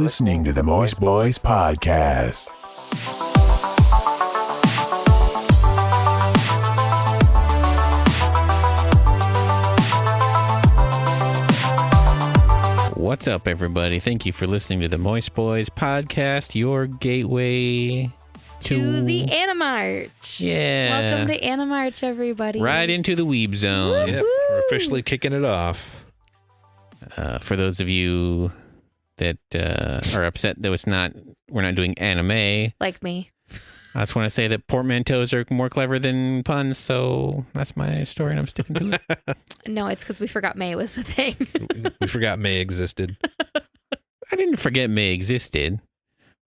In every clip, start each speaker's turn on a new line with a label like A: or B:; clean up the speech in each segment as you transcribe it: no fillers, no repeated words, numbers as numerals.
A: listening to the Moist Boys Podcast.
B: What's up, everybody? Thank you for listening to the Moist Boys Podcast, your gateway
C: to the Animarch.
B: Yeah.
C: Welcome to Animarch, everybody.
B: Right into the Weeb Zone.
D: Yep, we're officially kicking it off.
B: For those of you that are upset that we're not doing anime,
C: Like me.
B: I just want to say that portmanteaus are more clever than puns, so that's my story and I'm sticking to it.
C: No, it's because we forgot May was the thing.
D: We forgot May existed.
B: I didn't forget May existed,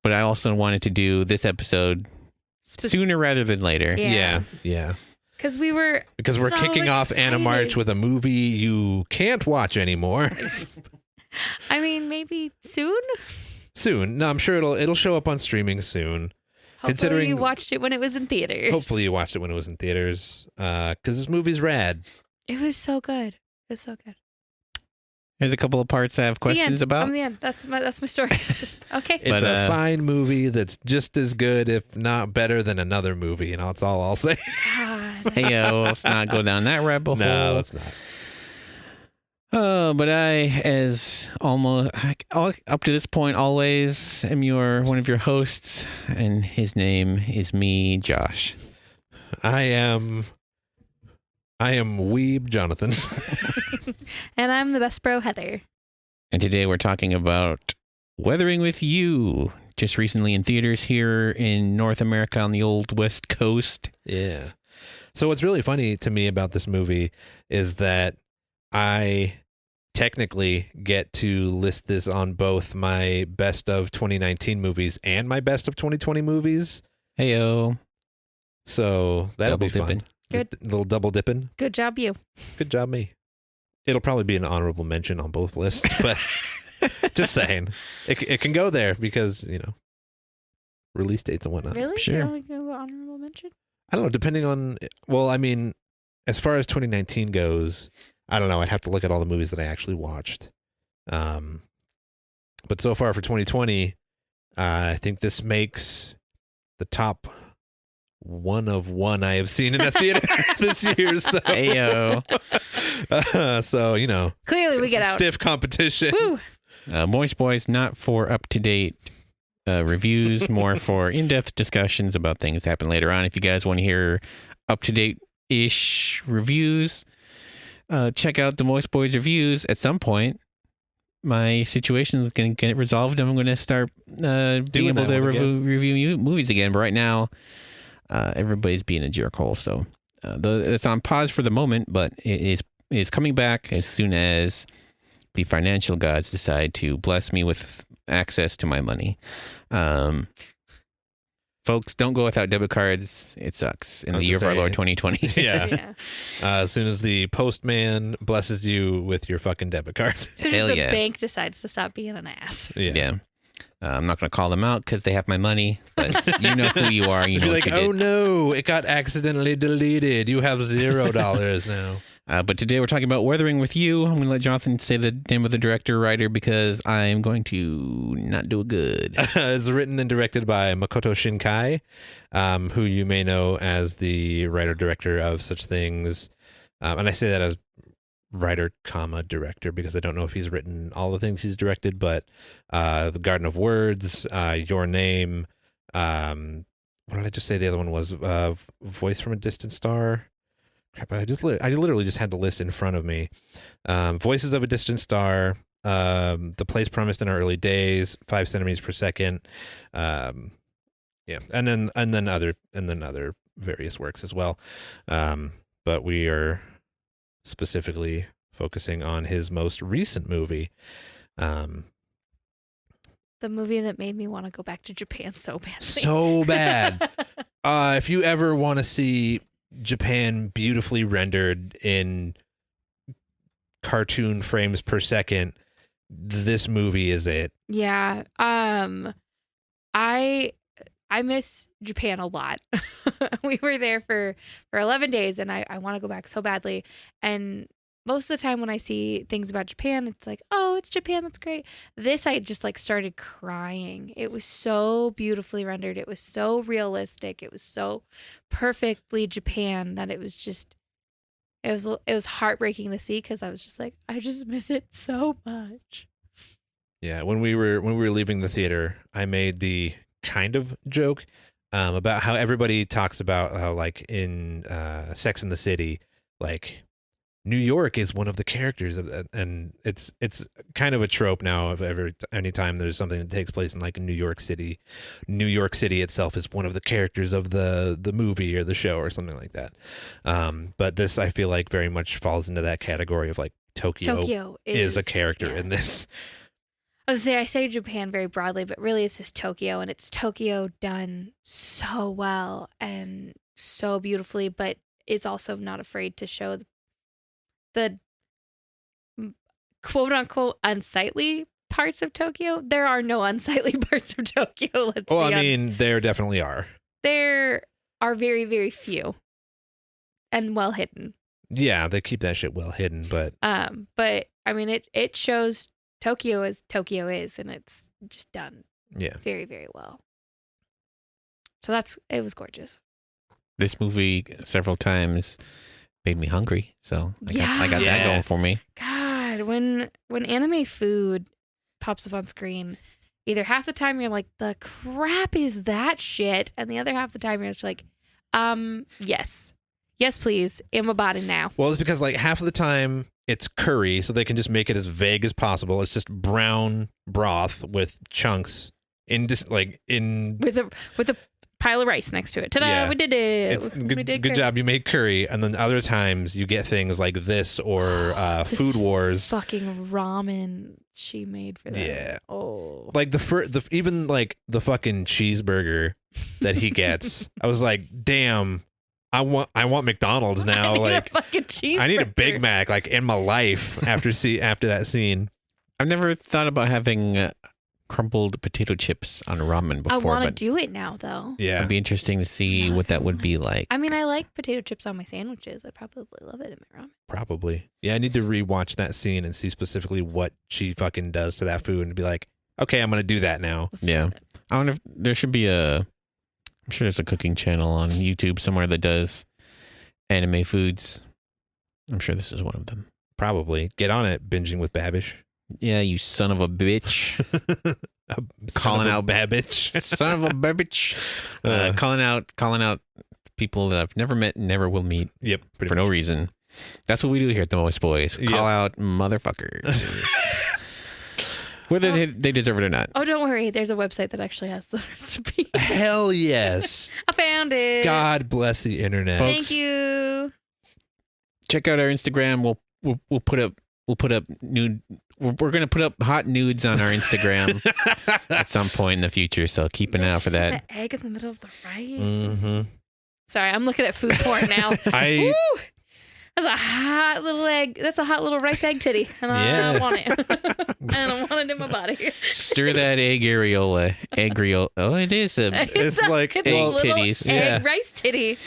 B: but I also wanted to do this episode sooner rather than later.
C: Yeah.
D: Yeah.
C: Because we're so
D: kicking off
C: excited.
D: Animarch with a movie you can't watch anymore.
C: I mean, maybe soon?
D: Soon. No, I'm sure it'll show up on streaming soon.
C: Hopefully
D: Considering-
C: you watched it when it was in theaters.
D: Hopefully you watched it when it was in theaters. Because this movie's rad.
C: It was so good. It was so good.
B: There's a couple of parts I have questions about.
C: From the end. That's my story. Okay.
D: It's a fine movie that's just as good, if not better, than another movie, and that's all I'll say.
C: God.
B: Hey, let's not go down that rabbit hole.
D: No, let's not.
B: Oh, but I, as almost up to this point, always am one of your hosts, and his name is me, Josh.
D: I am Weeb Jonathan.
C: And I'm the best bro, Heather.
B: And today we're talking about Weathering with You, just recently in theaters here in North America on the old West Coast.
D: Yeah. So what's really funny to me about this movie is that I technically get to list this on both my best of 2019 movies and my best of 2020 movies.
B: Heyo.
D: So that'll
B: Double
D: be fun.
C: dipping. Good.
D: Just a little double dipping.
C: Good job, you.
D: Good job, me. It'll probably be an honorable mention on both lists, but just saying. It can go there because, release dates and whatnot.
C: Really?
B: Sure.
C: You don't like an honorable mention?
D: I don't know, depending on, as far as 2019 goes, I don't know. I'd have to look at all the movies that I actually watched. But so far for 2020, I think this makes the top one of one I have seen in a theater this year. So,
B: Heyo.
C: Clearly we get out.
D: Stiff competition.
C: Woo!
B: Moist Boys, not for up-to-date reviews, more for in-depth discussions about things that happen later on. If you guys want to hear up-to-date-ish reviews, check out the Moist Boys reviews at some point. My situation is going to get resolved, and I'm going to start being able to review movies again. But right now, everybody's being a jerkhole, so it's on pause for the moment, but it is coming back as soon as the financial gods decide to bless me with access to my money. Folks, don't go without debit cards. It sucks in the year of our Lord 2020.
D: Yeah. As soon as the postman blesses you with your fucking debit card.
C: As soon as the bank decides to stop being an ass.
B: Yeah. I'm not going to call them out because they have my money, but you know who you are. You know what you did.
D: Oh no, it got accidentally deleted. You have $0 now.
B: But today we're talking about Weathering with You. I'm going to let Jonathan say the name of the director, writer, because I'm going to not do it good.
D: It's written and directed by Makoto Shinkai, who you may know as the writer-director of such things. And I say that as writer, director, because I don't know if he's written all the things he's directed, but The Garden of Words, Your Name, what did I just say the other one was? Voice from a Distant Star. Crap, I literally just had the list in front of me. Voices of a Distant Star, The Place Promised in Our Early Days, 5 centimeters per second. And then other various works as well. But we are specifically focusing on his most recent movie.
C: The movie that made me want to go back to Japan so badly.
D: So bad. If you ever want to see Japan beautifully rendered in cartoon frames per second, this movie is it.
C: Yeah. I miss Japan a lot. We were there for 11 days and I want to go back so badly. And most of the time when I see things about Japan, it's like, oh, it's Japan, that's great. This, I just like started crying. It was so beautifully rendered. It was so realistic. It was so perfectly Japan that it was just, it was heartbreaking to see because I was just like, I just miss it so much.
D: Yeah, when we were leaving the theater, I made the kind of joke about how everybody talks about how, like, in Sex and the City, like, New York is one of the characters of, and it's kind of a trope now of anytime there's something that takes place in like New York City itself is one of the characters of the movie or the show or something like that. But this, I feel like, very much falls into that category of like Tokyo is a character in this.
C: I say Japan very broadly, but really it's just Tokyo, and it's Tokyo done so well and so beautifully, but it's also not afraid to show the quote unquote unsightly parts of Tokyo. There are no unsightly parts of Tokyo. Let's be honest.
D: I mean, there definitely are.
C: There are very, very few and well hidden.
D: Yeah, they keep that shit well hidden, but
C: I mean, it shows Tokyo as Tokyo is, and it's just done very, very well. So it was gorgeous.
B: This movie several times made me hungry, so I got that going for me.
C: God, when anime food pops up on screen, either half the time you're like, the crap is that shit, and the other half the time you're just like, yes, please, in my body now.
D: Well, it's because like half of the time it's curry, so they can just make it as vague as possible. It's just brown broth with chunks with
C: a pile of rice next to it. Ta-da,
D: Yeah.
C: we did it.
D: It's good
C: curry.
D: job. You made curry, and then other times you get things like this or
C: This
D: Food Wars.
C: Fucking ramen she made for them.
D: Yeah.
C: Oh.
D: Like even like the fucking cheeseburger that he gets. I was like, damn, I want McDonald's now.
C: I need
D: like
C: a fucking cheeseburger.
D: I need a Big Mac like in my life after that scene.
B: I've never thought about having crumbled potato chips on ramen before.
C: I want to
B: but
C: do it now, though.
D: Yeah.
B: it'd be interesting to see what that would be like.
C: I mean, I like potato chips on my sandwiches. I'd probably love it in my ramen.
D: Probably. Yeah, I need to rewatch that scene and see specifically what she fucking does to that food and be like, okay, I'm going to do that now.
C: Let's do
B: Yeah.
C: it.
B: I wonder if there should be I'm sure there's a cooking channel on YouTube somewhere that does anime foods. I'm sure this is one of them.
D: Probably. Get on it, binging with Babish.
B: Yeah, you son of a bitch. Calling out
D: Babbage.
B: Son of a bitch. Calling out people that I've never met and never will meet
D: Yep.
B: for no reason. That's what we do here at the Moist Boys. We call out motherfuckers. Whether they deserve it or not.
C: Oh, don't worry. There's a website that actually has the recipe.
D: Hell yes.
C: I found it.
D: God bless the internet.
B: Folks,
C: Thank you.
B: check out our Instagram. We'll put up nude. We're gonna put up hot nudes on our Instagram at some point in the future. So keep an eye out for that.
C: The egg in the middle of the rice.
D: Mhm.
C: Sorry, I'm looking at food porn now.
D: I
C: Woo! That's a hot little egg. That's a hot little rice egg titty, and
D: Yeah.
C: I want it. And I want it in my body.
B: Stir that egg areola. Oh, it is a
D: It's like
C: it's
B: egg
C: a little
B: titties.
C: egg
D: Yeah.
C: rice titty.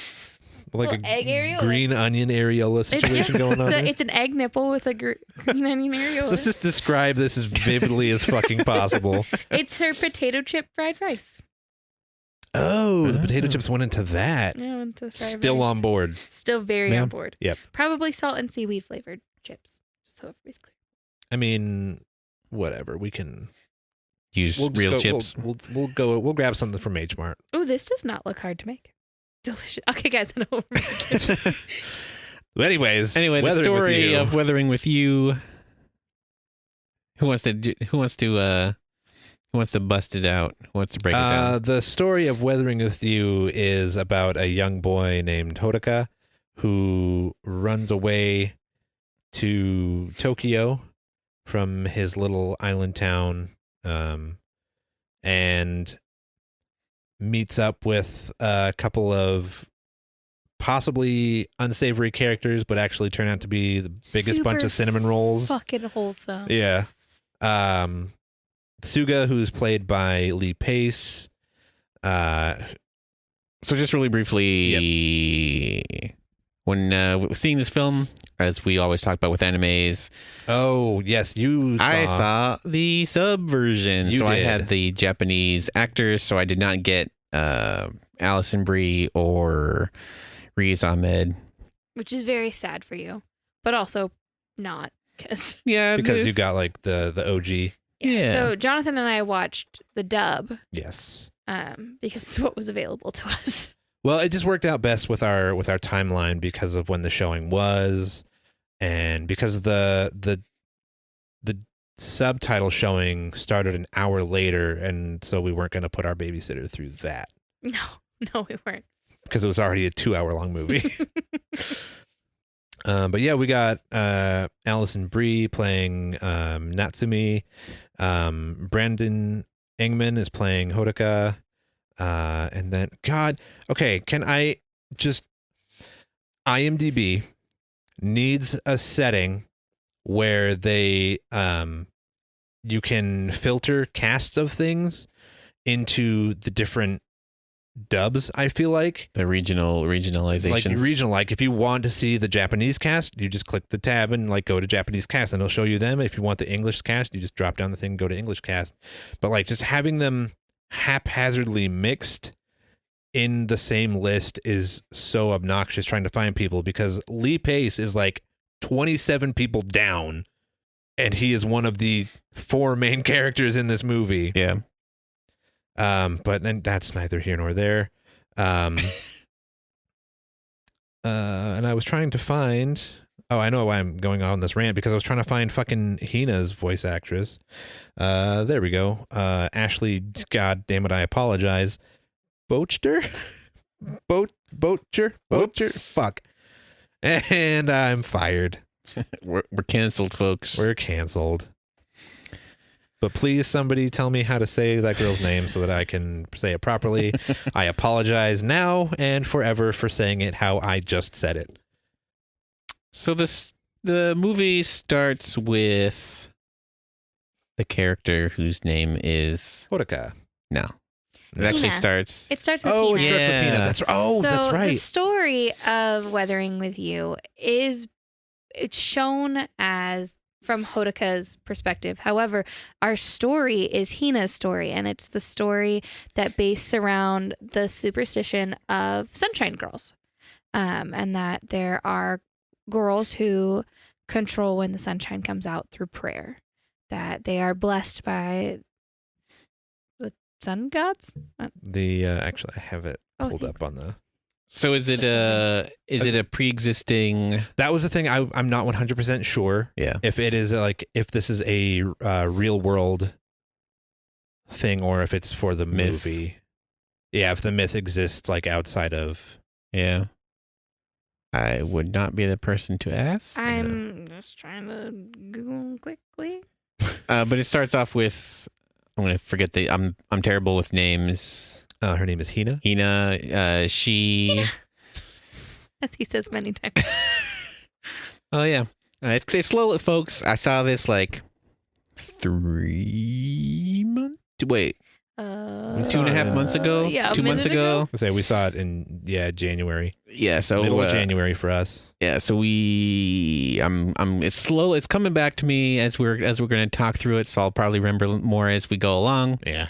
D: like
C: little egg areola.
D: green onion areola situation going on. there.
C: It's an egg nipple with a green onion areola.
D: Let's just describe this as vividly as fucking possible.
C: It's her potato chip fried rice.
D: Oh, the potato chips went into that.
C: Yeah, into fried
D: Still
C: rice.
D: on board.
C: Still very
B: Yeah.
C: on board.
D: Yep.
C: Probably salt and seaweed flavored chips. Just so everybody's clear.
D: I mean, whatever. We can
B: use
D: we'll just
B: real
D: go-
B: chips.
D: We'll grab something from H Mart.
C: Oh, this does not look hard to make. Delicious. Okay, guys, I know what we're making.
D: But anyways,
B: Anyway, the
D: Weathering with
B: story
D: You.
B: of Weathering with You. Who wants to bust it out? Who wants to break it down?
D: The story of Weathering with You is about a young boy named Hodaka who runs away to Tokyo from his little island town and meets up with a couple of possibly unsavory characters, but actually turn out to be the biggest bunch
C: Super
D: of cinnamon rolls.
C: Fucking wholesome.
D: Yeah. Suga, who's played by Lee Pace.
B: So just really briefly, when seeing this film, as we always talk about with animes,
D: Oh, yes,
B: I saw the sub version.
D: You
B: So I
D: did.
B: had the Japanese actors, so I did not get Alison Brie or Riz Ahmed.
C: Which is very sad for you, but also not because
B: Yeah,
D: because you got like the OG.
B: Yeah.
C: So Jonathan and I watched the dub
D: Yes.
C: because it's what was available to us.
D: Well, it just worked out best with our timeline because of when the showing was, and because the subtitle showing started an hour later, and so we weren't going to put our babysitter through that
C: No, we weren't.
D: because it was already a 2-hour long movie. But yeah, we got Alison Brie playing Natsumi. Brandon Engman is playing Hodaka. And then, God, okay, can I just... IMDb needs a setting where they you can filter casts of things into the different dubs, I feel like.
B: the regionalizations.
D: Like regional, like if you want to see the Japanese cast, you just click the tab and like go to Japanese cast and it'll show you them. If you want the English cast, you just drop down the thing and go to English cast. But like just having them haphazardly mixed in the same list is so obnoxious trying to find people, because Lee Pace is like 27 people down and he is one of the 4 main characters in this movie.
B: Yeah.
D: But then that's neither here nor there. And I was trying to find. Oh, I know why I'm going on this rant, because I was trying to find fucking Hina's voice actress. There we go. Ashley, God damn it, I apologize. Boacher? Boacher?
B: Whoops.
D: Fuck. And I'm fired.
B: We're canceled, folks.
D: We're canceled. But please, somebody tell me how to say that girl's name so that I can say it properly. I apologize now and forever for saying it how I just said it.
B: So the movie starts with the character whose name is
D: Hodaka.
B: no. It actually
C: Hina.
B: starts.
C: It starts with
D: Oh, it
C: Hina.
D: starts with Hina.
B: Yeah.
D: That's
C: So
D: that's
C: the
D: right.
C: story of Weathering with You it's shown as from Hodaka's perspective. However, our story is Hina's story, and it's the story that based around the superstition of Sunshine Girls, and that there are girls who control when the sunshine comes out through prayer, that they are blessed by the sun gods.
D: The actually, I have it
C: Oh,
D: pulled
C: thanks.
D: up on the.
B: So is it a pre-existing?
D: That was the thing. I'm not 100% sure
B: Yeah.
D: if it is like if this is a real world thing or if it's for the
B: Myth.
D: movie. Yeah, if the myth exists like outside of.
B: Yeah. I would not be the person to ask.
C: I'm just trying to Google quickly.
B: But it starts off with I'm gonna forget the I'm terrible with names.
D: Her name is Hina.
B: Hina. She.
C: As he says many times.
B: Oh yeah. It's slow, folks. I saw this like 3 months. Wait, 2.5 months ago.
C: Yeah,
B: 2
C: a
B: months
C: minute
B: ago.
D: I say we saw it in January,
B: Yeah. So
D: middle of January for us.
B: Yeah, so it's slow. It's coming back to me as we're going to talk through it. So I'll probably remember more as we go along.
D: Yeah.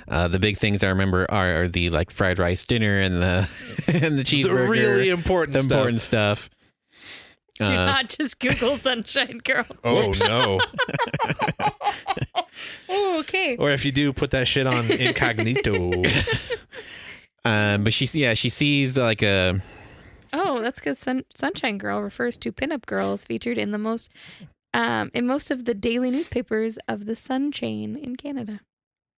B: The big things I remember are the like fried rice dinner and the and the cheeseburger.
D: The really important
B: the
D: stuff.
B: important stuff.
C: Do not just Google Sunshine Girl.
D: Oh no!
C: Oh, okay.
D: Or if you do, put that shit on incognito.
B: But she sees like a
C: Oh, that's because Sunshine Girl refers to pinup girls featured in most of the daily newspapers of the Sun chain in Canada.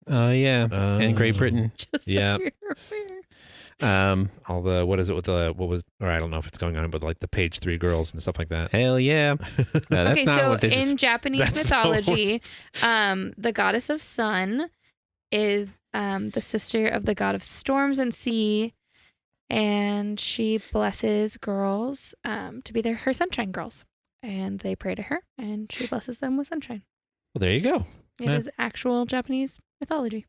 B: in Great Britain.
C: Just so
D: Yeah.
C: you're aware.
D: All the what is it with the what was or I don't know if it's going on, but like the page 3 girls and stuff like that.
B: Hell yeah. That's
C: Okay,
B: not
C: so
B: what this
C: in
B: is.
C: Japanese
D: That's not
C: mythology, the goddess of sun is the sister of the god of storms and sea, and she blesses girls to be her sunshine girls, and they pray to her, and she blesses them with sunshine.
D: Well, there you go.
C: It is actual Japanese mythology.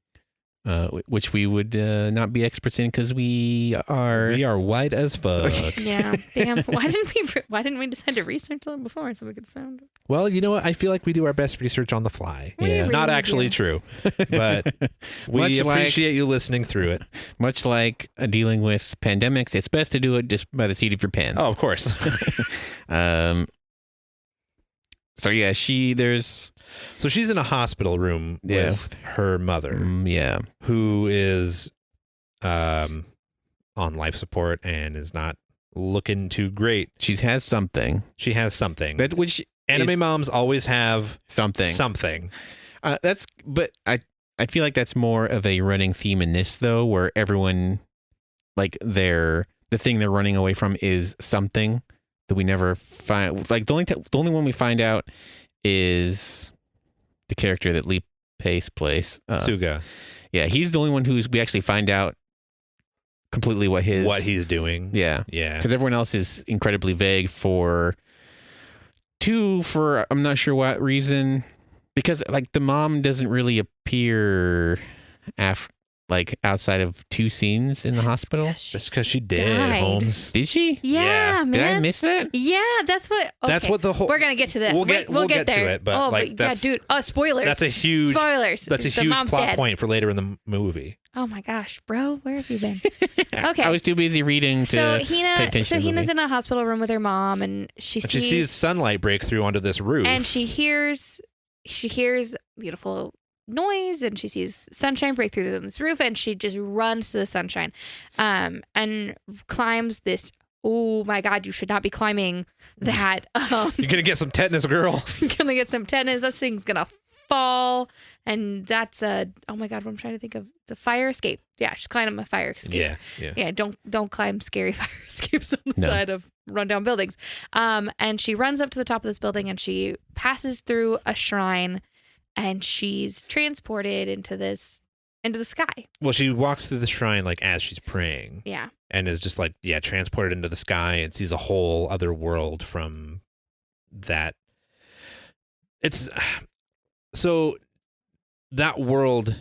B: which we would not be experts in because we are
D: white as fuck.
C: Yeah, damn. Why didn't we decide to research them before so we could sound?
D: Well, you know what? I feel like we do our best research on the fly.
C: We
B: Yeah.
D: Not
C: really
D: actually
C: do.
D: true, but we
B: Much like-
D: appreciate you listening through it.
B: much like dealing with pandemics. It's best to do it just by the seat of your pants.
D: Oh, of course.
B: So yeah,
D: So she's in a hospital room
B: Yeah.
D: with her mother,
B: yeah.
D: who is on life support and is not looking too great.
B: She has something.
D: She has something.
B: That which
D: Anime
B: is
D: moms always have
B: something.
D: something.
B: But I feel like that's more of a running theme in this though, where everyone like the thing they're running away from is something that we never find. Like the only one we find out is the character that Lee Pace plays.
D: Suga.
B: Yeah, he's the only one we actually find out completely what
D: He's doing.
B: Yeah.
D: Yeah.
B: Because everyone else is incredibly vague for I'm not sure what reason. Because like the mom doesn't really appear outside of 2 scenes in the hospital.
D: Just because she did,
C: Died.
D: Holmes.
B: Did she?
C: Yeah,
D: Yeah.
C: man.
B: Did I miss that?
C: Yeah, that's what.
D: That's
C: okay.
D: what the whole.
C: We're gonna get to that.
D: We'll get to
C: there.
D: it, but, like,
C: yeah,
D: that's-
C: dude. Oh, spoilers.
D: That's a huge.
C: spoilers.
D: That's a
C: The
D: huge
C: mom's
D: plot
C: dead.
D: point for later in the movie.
C: Oh my gosh, bro, where have you been? Okay.
B: I was too busy reading to
C: So
B: pay attention to the
C: Hina's
B: movie.
C: in a hospital room with her mom, and she
D: And she sees sunlight break through onto this roof.
C: and she hears beautiful noise, and she sees sunshine break through this roof, and she just runs to the sunshine, and climbs this. Oh my God, you should not be climbing that.
D: You're gonna get some tetanus, girl.
C: Gonna get some tetanus. This thing's gonna fall, and that's oh my God, what I'm trying to think of, the fire escape. Yeah, she's climbing a fire escape.
D: Yeah.
C: Don't climb scary fire escapes on the
B: No.
C: side of rundown buildings. And she runs up to the top of this building, and she passes through a shrine, and she's transported into the sky.
D: Well, she walks through the shrine like as she's praying,
C: Yeah.
D: and is just like transported into the sky and sees a whole other world from that. It's so that world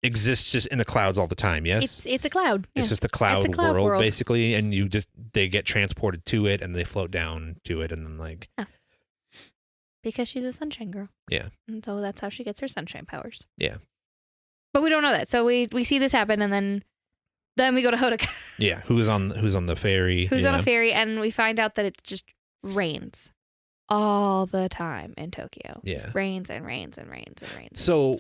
D: exists just in the clouds all the time. Yes,
C: It's a cloud. Yeah.
D: it's just a cloud,
C: It's a cloud
D: world,
C: world.
D: basically, and they get transported to it and they float down to it, and then like
C: Because she's a sunshine girl.
D: Yeah.
C: And so that's how she gets her sunshine powers.
D: Yeah.
C: But we don't know that. So we see this happen, and then we go to Hodaka,
D: who's on the ferry?
C: who's on
D: Yeah.
C: a ferry, and we find out that it just rains all the time in Tokyo.
D: Yeah.
C: Rains and rains and rains and rains.
D: So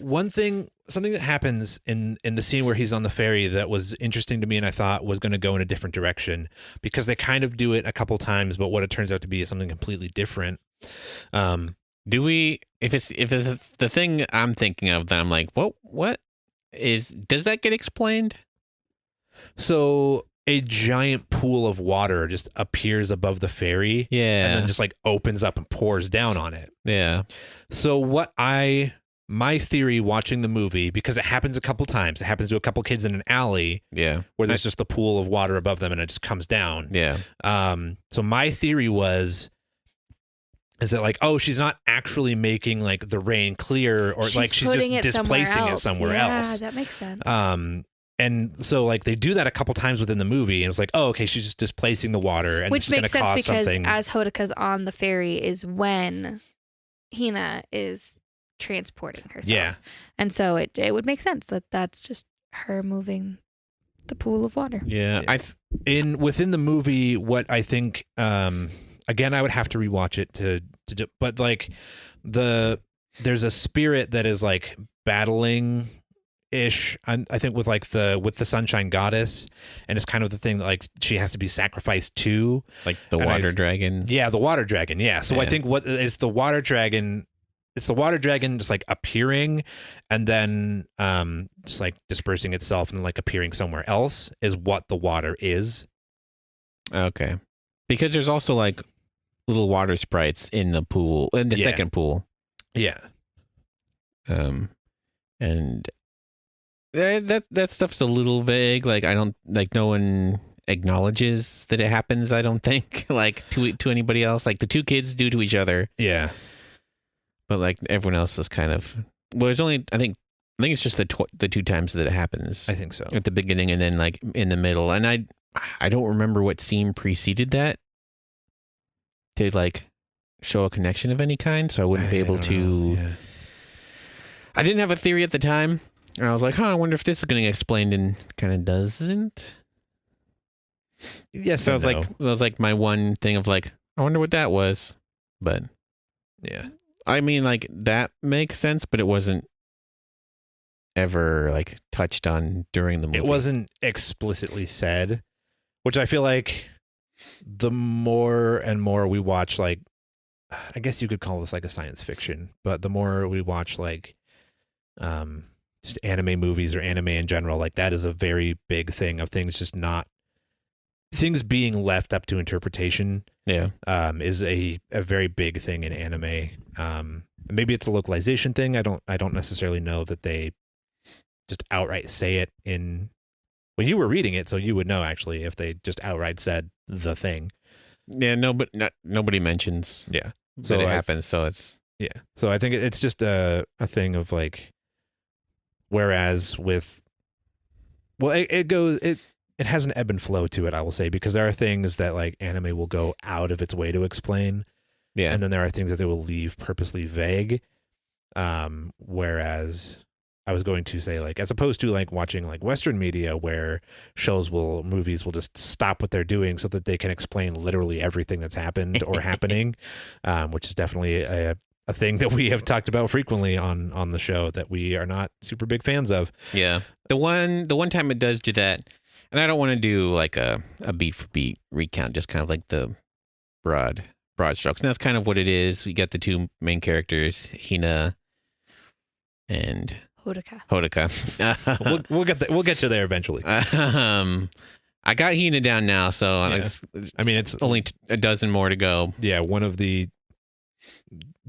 D: something that happens in the scene where he's on the ferry that was interesting to me, and I thought was going to go in a different direction, because they kind of do it a couple times, but what it turns out to be is something completely different.
B: Do we? If it's the thing I'm thinking of, then I'm like, does that get explained?
D: So a giant pool of water just appears above the ferry,
B: Yeah.
D: and then just like opens up and pours down on it.
B: Yeah.
D: So my theory watching the movie, because it happens a couple times, it happens to a couple kids in an alley
B: Yeah.
D: where there's just the pool of water above them and it just comes down.
B: Yeah.
D: So my theory is that like, oh, she's not actually making like the rain clear, or like she's just
C: putting it
D: displacing it somewhere else.
C: Yeah, that makes sense.
D: And so like they do that a couple times within the movie, and it's like, oh, okay, she's just displacing the water, and
C: Which
D: this is
C: makes
D: going to
C: sense
D: cause
C: because
D: something.
C: as Hodaka's on the ferry is when Hina is transporting herself.
D: Yeah.
C: And so it would make sense that that's just her moving the pool of water.
B: Yeah.
D: Yeah. Within the movie, what I think, again, I would have to rewatch it to do, but like there's a spirit that is like battling ish, I think with the sunshine goddess, and it's kind of the thing that like she has to be sacrificed to,
B: like the
D: And
B: water dragon.
D: yeah, the water dragon. Yeah. So I
B: Yeah.
D: think what is the water dragon? It's the water dragon just like appearing and then just like dispersing itself and like appearing somewhere else is what the water is.
B: Okay. Because there's also like little water sprites in the pool, in the
D: Yeah.
B: second pool.
D: Yeah.
B: And that stuff's a little vague. Like no one acknowledges that it happens. I don't think like to anybody else. Like the 2 kids do to each other,
D: Yeah.
B: but like everyone else is kind of. Well, there's only I think I think it's just the two times that it happens.
D: I think so.
B: At the beginning and then like in the middle. And I don't remember what scene preceded that to like show a connection of any kind. So I wouldn't be able to.
D: Yeah.
B: I didn't have a theory at the time. And I was like, I wonder if this is going to get explained, and kind of doesn't.
D: Yes,
B: So
D: and
B: that was like my one thing of like, I wonder what that was. But
D: yeah.
B: I mean, like that makes sense, but it wasn't ever like touched on during the movie.
D: It wasn't explicitly said, which I feel like the more and more we watch, like, I guess you could call this like a science fiction, but the more we watch like just anime movies or anime in general, like that is a very big thing of things just not things being left up to interpretation.
B: Yeah.
D: Is a very big thing in anime. Maybe it's a localization thing. I don't necessarily know that they just outright say it in. Well, you were reading it, so you would know actually if they just outright said the thing.
B: Yeah. Nobody mentions
D: Yeah.
B: that it happens. So it's.
D: Yeah. So I think it's just a thing of like, whereas with, well, it has an ebb and flow to it, I will say, because there are things that like anime will go out of its way to explain.
B: Yeah.
D: And then there are things that they will leave purposely vague. Whereas I was going to say, like, as opposed to like watching like Western media where movies will just stop what they're doing so that they can explain literally everything that's happened or happening, which is definitely a thing that we have talked about frequently on the show that we are not super big fans of.
B: Yeah. The one time it does do that, and I don't want to do like a beat for beat recount, just kind of like the broad strokes. And that's kind of what it is. We got the two main characters, Hina and
C: Hodaka.
D: We'll get you there eventually.
B: I got Hina down now, so
D: Yeah. I mean, it's
B: only a dozen more to go.
D: Yeah, one of the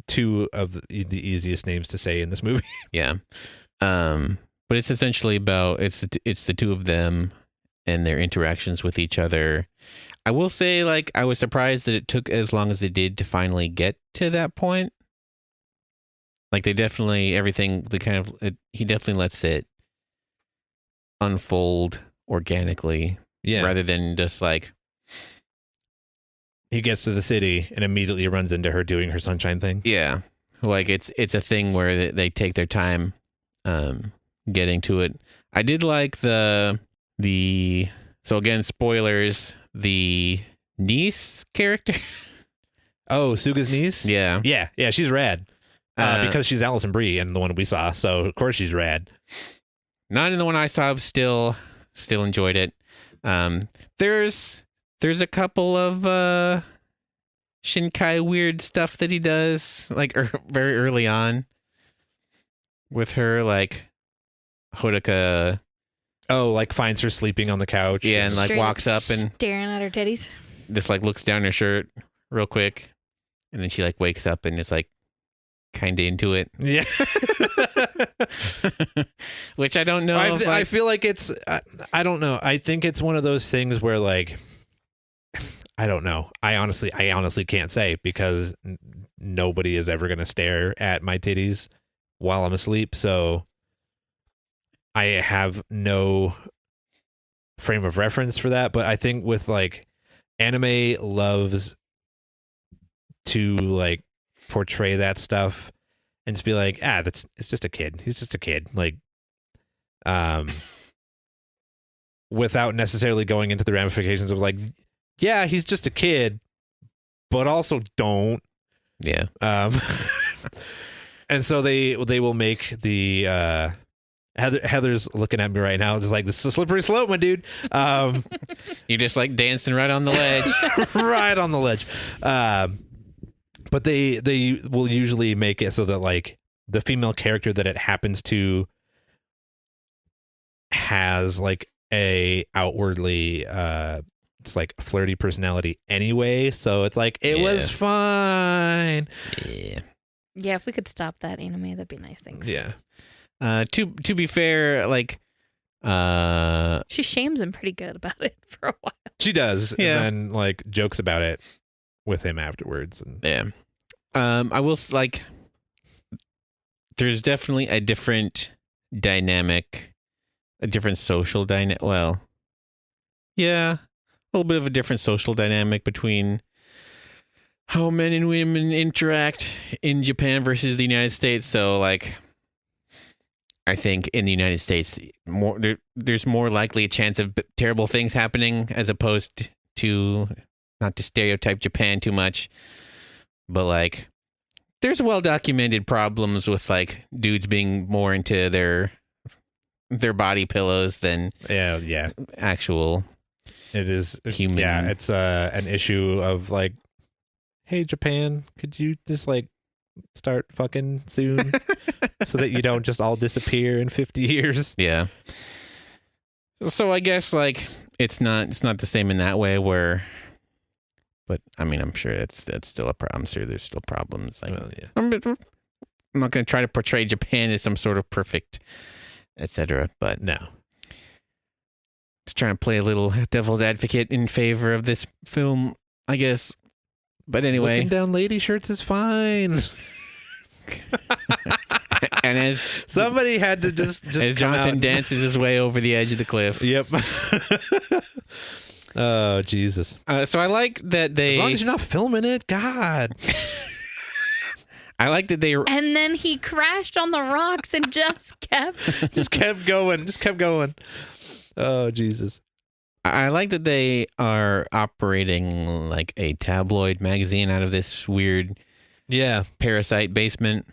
D: two of the easiest names to say in this movie.
B: Yeah. But it's essentially about it's the two of them and their interactions with each other. I will say, like, I was surprised that it took as long as it did to finally get to that point. Like, he definitely lets it unfold organically, rather than just like
D: he gets to the city and immediately runs into her doing her sunshine thing.
B: Yeah, like it's a thing where they take their time getting to it. I did like the so again, spoilers, the niece character.
D: Oh, Suga's niece?
B: Yeah.
D: Yeah, she's rad. Because she's Allison Brie in the one we saw, so of course she's rad.
B: Not in the one I saw, still enjoyed it. There's a couple of Shinkai weird stuff that he does, like very early on with her, like Hodaka.
D: Oh, like finds her sleeping on the couch.
B: Yeah, and like walks up and
C: staring at her titties.
B: Just like looks down her shirt real quick, and then she like wakes up and is like kind of into it.
D: Yeah.
B: Which I don't know.
D: I feel like it's, I don't know. I think it's one of those things where like, I don't know. I honestly can't say because nobody is ever going to stare at my titties while I'm asleep. So I have no frame of reference for that. But I think with like anime loves to like portray that stuff and just be like, it's just a kid. He's just a kid. Like, without necessarily going into the ramifications of like, yeah, he's just a kid, but also don't.
B: Yeah.
D: And so they will make the Heather's looking at me right now, just like, this is a slippery slope, my dude.
B: You're just like dancing right on the ledge.
D: Right on the ledge. But they will usually make it so that like the female character that it happens to has like a outwardly it's like flirty personality anyway, so it's like it was fine.
C: Yeah, if we could stop that anime, that'd be nice. Thanks.
D: Yeah.
B: To be fair, like
C: she shames him pretty good about it for a while.
D: She does.
B: Yeah.
D: And then like jokes about it with him afterwards. And
B: yeah. I will like there's definitely a different dynamic, a different social dynamic. Well, yeah, a little bit of a different social dynamic between how men and women interact in Japan versus the United States. So, like, I think in the United States, there's more likely a chance of terrible things happening as opposed to, not to stereotype Japan too much, but like there's well documented problems with like dudes being more into their body pillows than
D: Yeah.
B: actual
D: It is.
B: human.
D: Yeah, it's an issue of like, hey, Japan, could you just like start fucking soon so that you don't just all disappear in 50 years?
B: Yeah. So I guess like it's not the same in that way but I mean I'm sure that's still a problem. I'm sure there's still problems. Like
D: Well, yeah.
B: I'm not going to try to portray Japan as some sort of perfect, etc. But
D: No.
B: just trying to play a little devil's advocate in favor of this film, I guess. But anyway,
D: Looking down lady shirts is fine.
B: and as
D: Somebody had to just
B: as
D: come
B: Jonathan
D: out.
B: dances his way over the edge of the cliff.
D: Yep. Oh, Jesus.
B: So I like that
D: As
B: they.
D: long as you're not filming it, God.
B: I like that they.
C: And then he crashed on the rocks and just kept.
D: Just kept going. Oh, Jesus.
B: I like that they are operating like a tabloid magazine out of this weird
D: Yeah.
B: parasite basement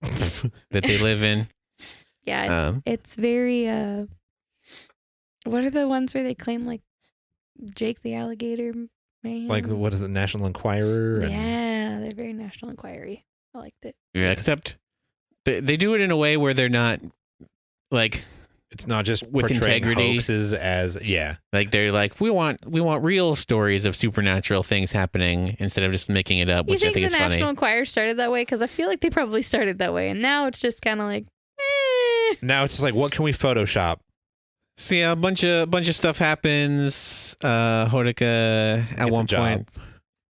B: that they live in.
C: Yeah, it's very. What are the ones where they claim like Jake the Alligator Man?
D: Like, what is it, National Enquirer? And
C: Yeah, they're very National Enquiry. I liked it.
B: Yeah, except they do it in a way where they're not like
D: it's not just
B: With
D: portraying
B: integrity.
D: hoaxes as, yeah.
B: they're like we want real stories of supernatural things happening instead of just making it up,
C: You
B: which I
C: think
B: think
C: the
B: is
C: National
B: funny.
C: Enquirer started that way? Because I feel like they probably started that way, and now it's just kind of like,
D: Now it's just like, what can we Photoshop?
B: So yeah, a bunch of stuff happens. Hodaka at
D: Gets a
B: one
D: job.
B: point,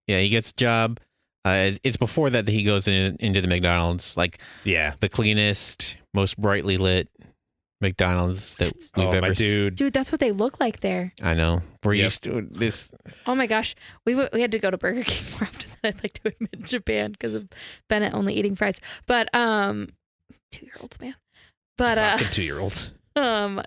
B: yeah, he gets a job. It's before that he goes into the McDonald's, like
D: Yeah.
B: the cleanest, most brightly lit McDonald's that we've
D: Oh,
B: ever
D: my dude.
C: dude, that's what they look like there.
B: I know. We're
D: Yep.
B: used to this.
C: Oh my gosh, we had to go to Burger King more often than I'd like to admit in Japan because of Bennett only eating fries. But 2-year-olds, man. But
D: Fucking 2-year-olds.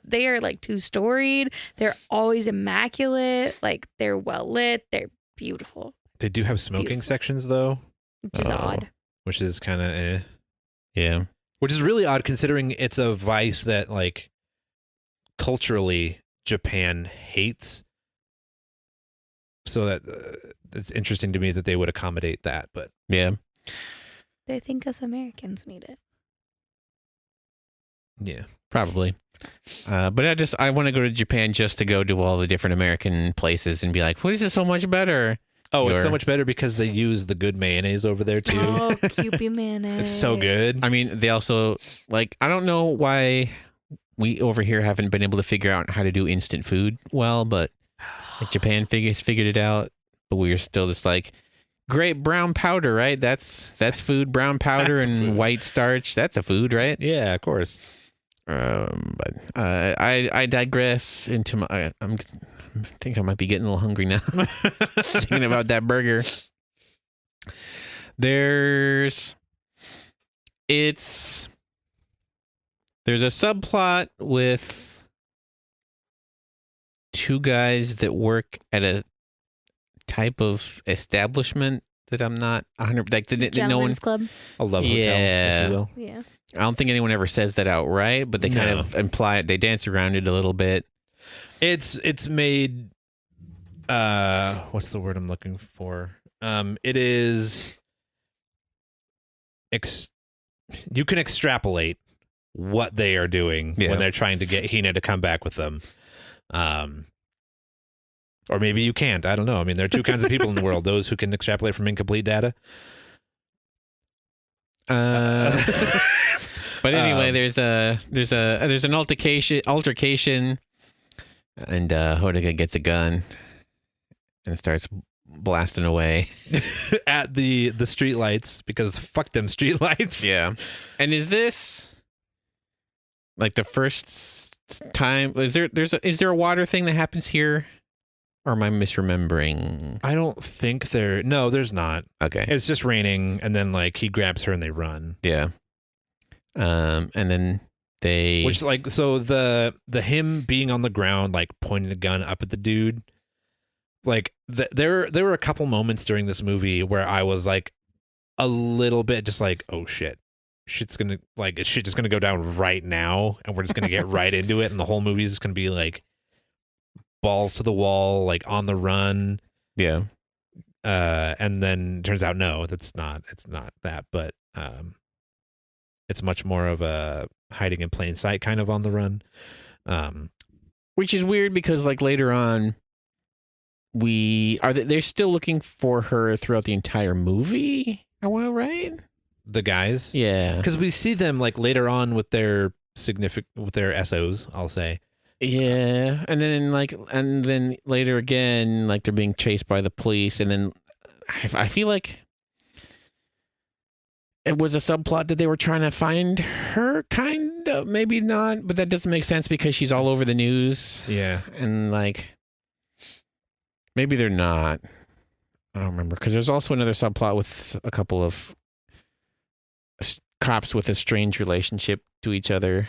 C: they are like 2-storied. They're always immaculate. Like they're well lit. They're beautiful,
D: They do have smoking
C: Beautiful.
D: sections, though,
C: which is
B: Oh.
C: odd.
D: which is kind of
B: Yeah.
D: Which is really odd considering it's a vice that, like, culturally Japan hates. So that it's interesting to me that they would accommodate that. But
B: Yeah.
C: They think us Americans need it.
D: yeah,
B: Probably. But I want to go to Japan just to go to all the different American places and be like, well, this is so much better.
D: it's so
B: Your-
D: much better because they use the good mayonnaise over there too.
C: Oh, Kewpie mayonnaise.
D: It's so good.
B: I mean, they also, like, I don't know why we over here haven't been able to figure out how to do instant food well, but like, Japan figured it out. But we're still just like, great brown powder, right? That's food, brown powder
D: That's
B: and
D: food.
B: white starch. That's a food, right?
D: Yeah, of course.
B: But I digress into my. I think I might be getting a little hungry now. Thinking about that burger. There's a subplot with two guys that work at a type of establishment that I'm not 100. Like no one.
C: Gentlemen's Club.
D: A love hotel,
B: Yeah.
D: if you will.
C: Yeah.
B: I don't think anyone ever says that outright, but they kind
D: No.
B: of imply it. They dance around it a little bit.
D: It's made. What's the word I'm looking for? It is. You can extrapolate what they are doing
B: Yeah.
D: when they're trying to get Hina to come back with them. Or maybe you can't. I don't know. I mean, there are two kinds of people in the world: those who can extrapolate from incomplete data.
B: But anyway,
D: Um,
B: there's an altercation, and Hodaka gets a gun and starts blasting away.
D: At the street lights, because fuck them street lights.
B: Yeah. And is this like the first time. Is there a water thing that happens here, or am I misremembering?
D: I don't think no, there's not.
B: Okay,
D: It's just raining, and then like he grabs her and they run.
B: yeah. And then they,
D: Which like so the him being on the ground like pointing the gun up at the dude, like there were a couple moments during this movie where I was like a little bit just like, oh shit, shit's just gonna go down right now, and we're just gonna get right into it, and the whole movie is just gonna be like balls to the wall, like on the run.
B: yeah.
D: And then turns out no, it's not that, but it's much more of a hiding in plain sight kind of on the run.
B: Which is weird because like later on, they're still looking for her throughout the entire movie. Am I right?
D: The guys,
B: Yeah,
D: because we see them like later on with their SOs, I'll say.
B: yeah, and then later again, like they're being chased by the police, and then I feel like it was a subplot that they were trying to find her, kind of, maybe not, but that doesn't make sense because she's all over the news,
D: Yeah,
B: and like maybe they're not. I don't remember because there's also another subplot with a couple of cops with a strange relationship to each other.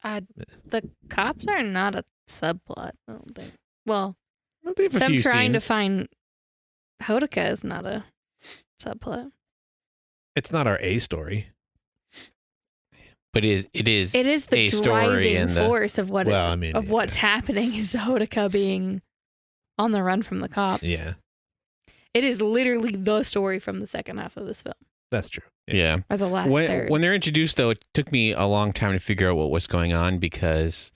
C: The cops are not a subplot, I don't think. Well,
B: They have a
C: them
B: few
C: trying to
B: scenes.
C: find Hodoka is not a subplot.
D: it's not our A story.
B: But it is
C: It is the
B: a story
C: driving
B: and the-
C: force of what
D: Well, I mean,
C: of what's happening is Hodoka being on the run from the cops.
D: Yeah,
C: It is literally the story from the second half of this film,
D: that's true.
B: yeah.
C: or the last third.
B: When they're introduced, though, it took me a long time to figure out what was going on because,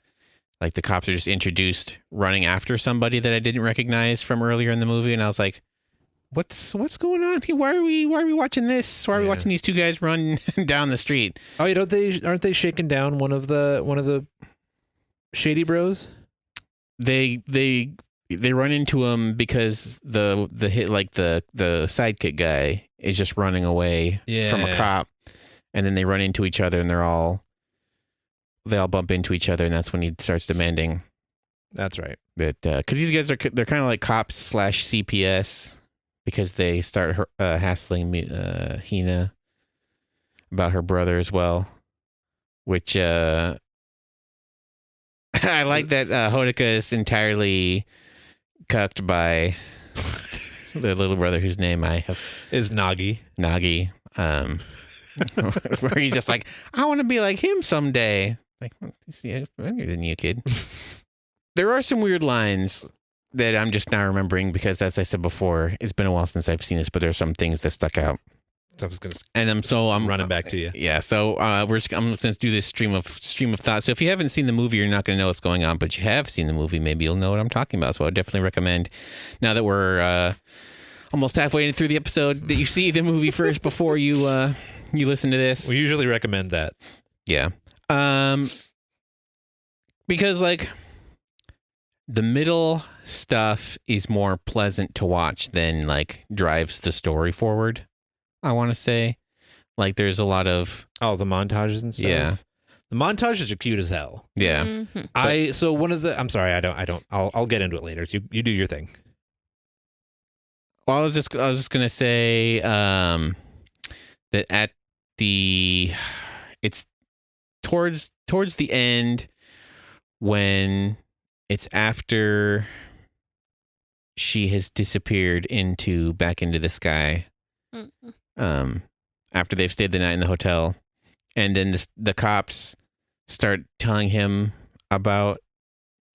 B: like, the cops are just introduced running after somebody that I didn't recognize from earlier in the movie, and I was like, "What's going on here? Why are we watching this? Why are we
D: Yeah.
B: watching these two guys run down the street?"
D: Oh, aren't they shaking down one of the shady bros?
B: They run into him because the hit like the sidekick guy is just running away from a
D: Yeah.
B: cop, and then they run into each other and they all bump into each other, and that's when he starts demanding
D: That's right.
B: that because these guys they're kind of like cops / CPS because they start hassling Hina about her brother as well, which I like that Hodoka is entirely cucked by the little brother whose name I have,
D: Is Nagi.
B: Nagi, where he's just like, I want to be like him someday. Like, he's younger than you, kid. There are some weird lines that I'm just now remembering because, as I said before, it's been a while since I've seen this, but there's some things that stuck out.
D: I was gonna
B: And I'm
D: running back to you.
B: Yeah, so I'm just going to do this stream of thought. So if you haven't seen the movie, you're not going to know what's going on, but you have seen the movie, maybe you'll know what I'm talking about. So I definitely recommend, now that we're almost halfway through the episode, that you see the movie first before you listen to this.
D: We usually recommend that.
B: Yeah. Because like the middle stuff is more pleasant to watch than like drives the story forward. I want to say, like, there's a lot of
D: Oh, the montages and stuff.
B: Yeah.
D: The montages are cute as hell.
B: yeah.
C: Mhm.
D: I'm sorry, I'll get into it later. You do your thing.
B: Well, I was just gonna say that at it's towards the end when it's after she has disappeared back into the sky.
C: Mhm.
B: After they've stayed the night in the hotel, and then the cops start telling him about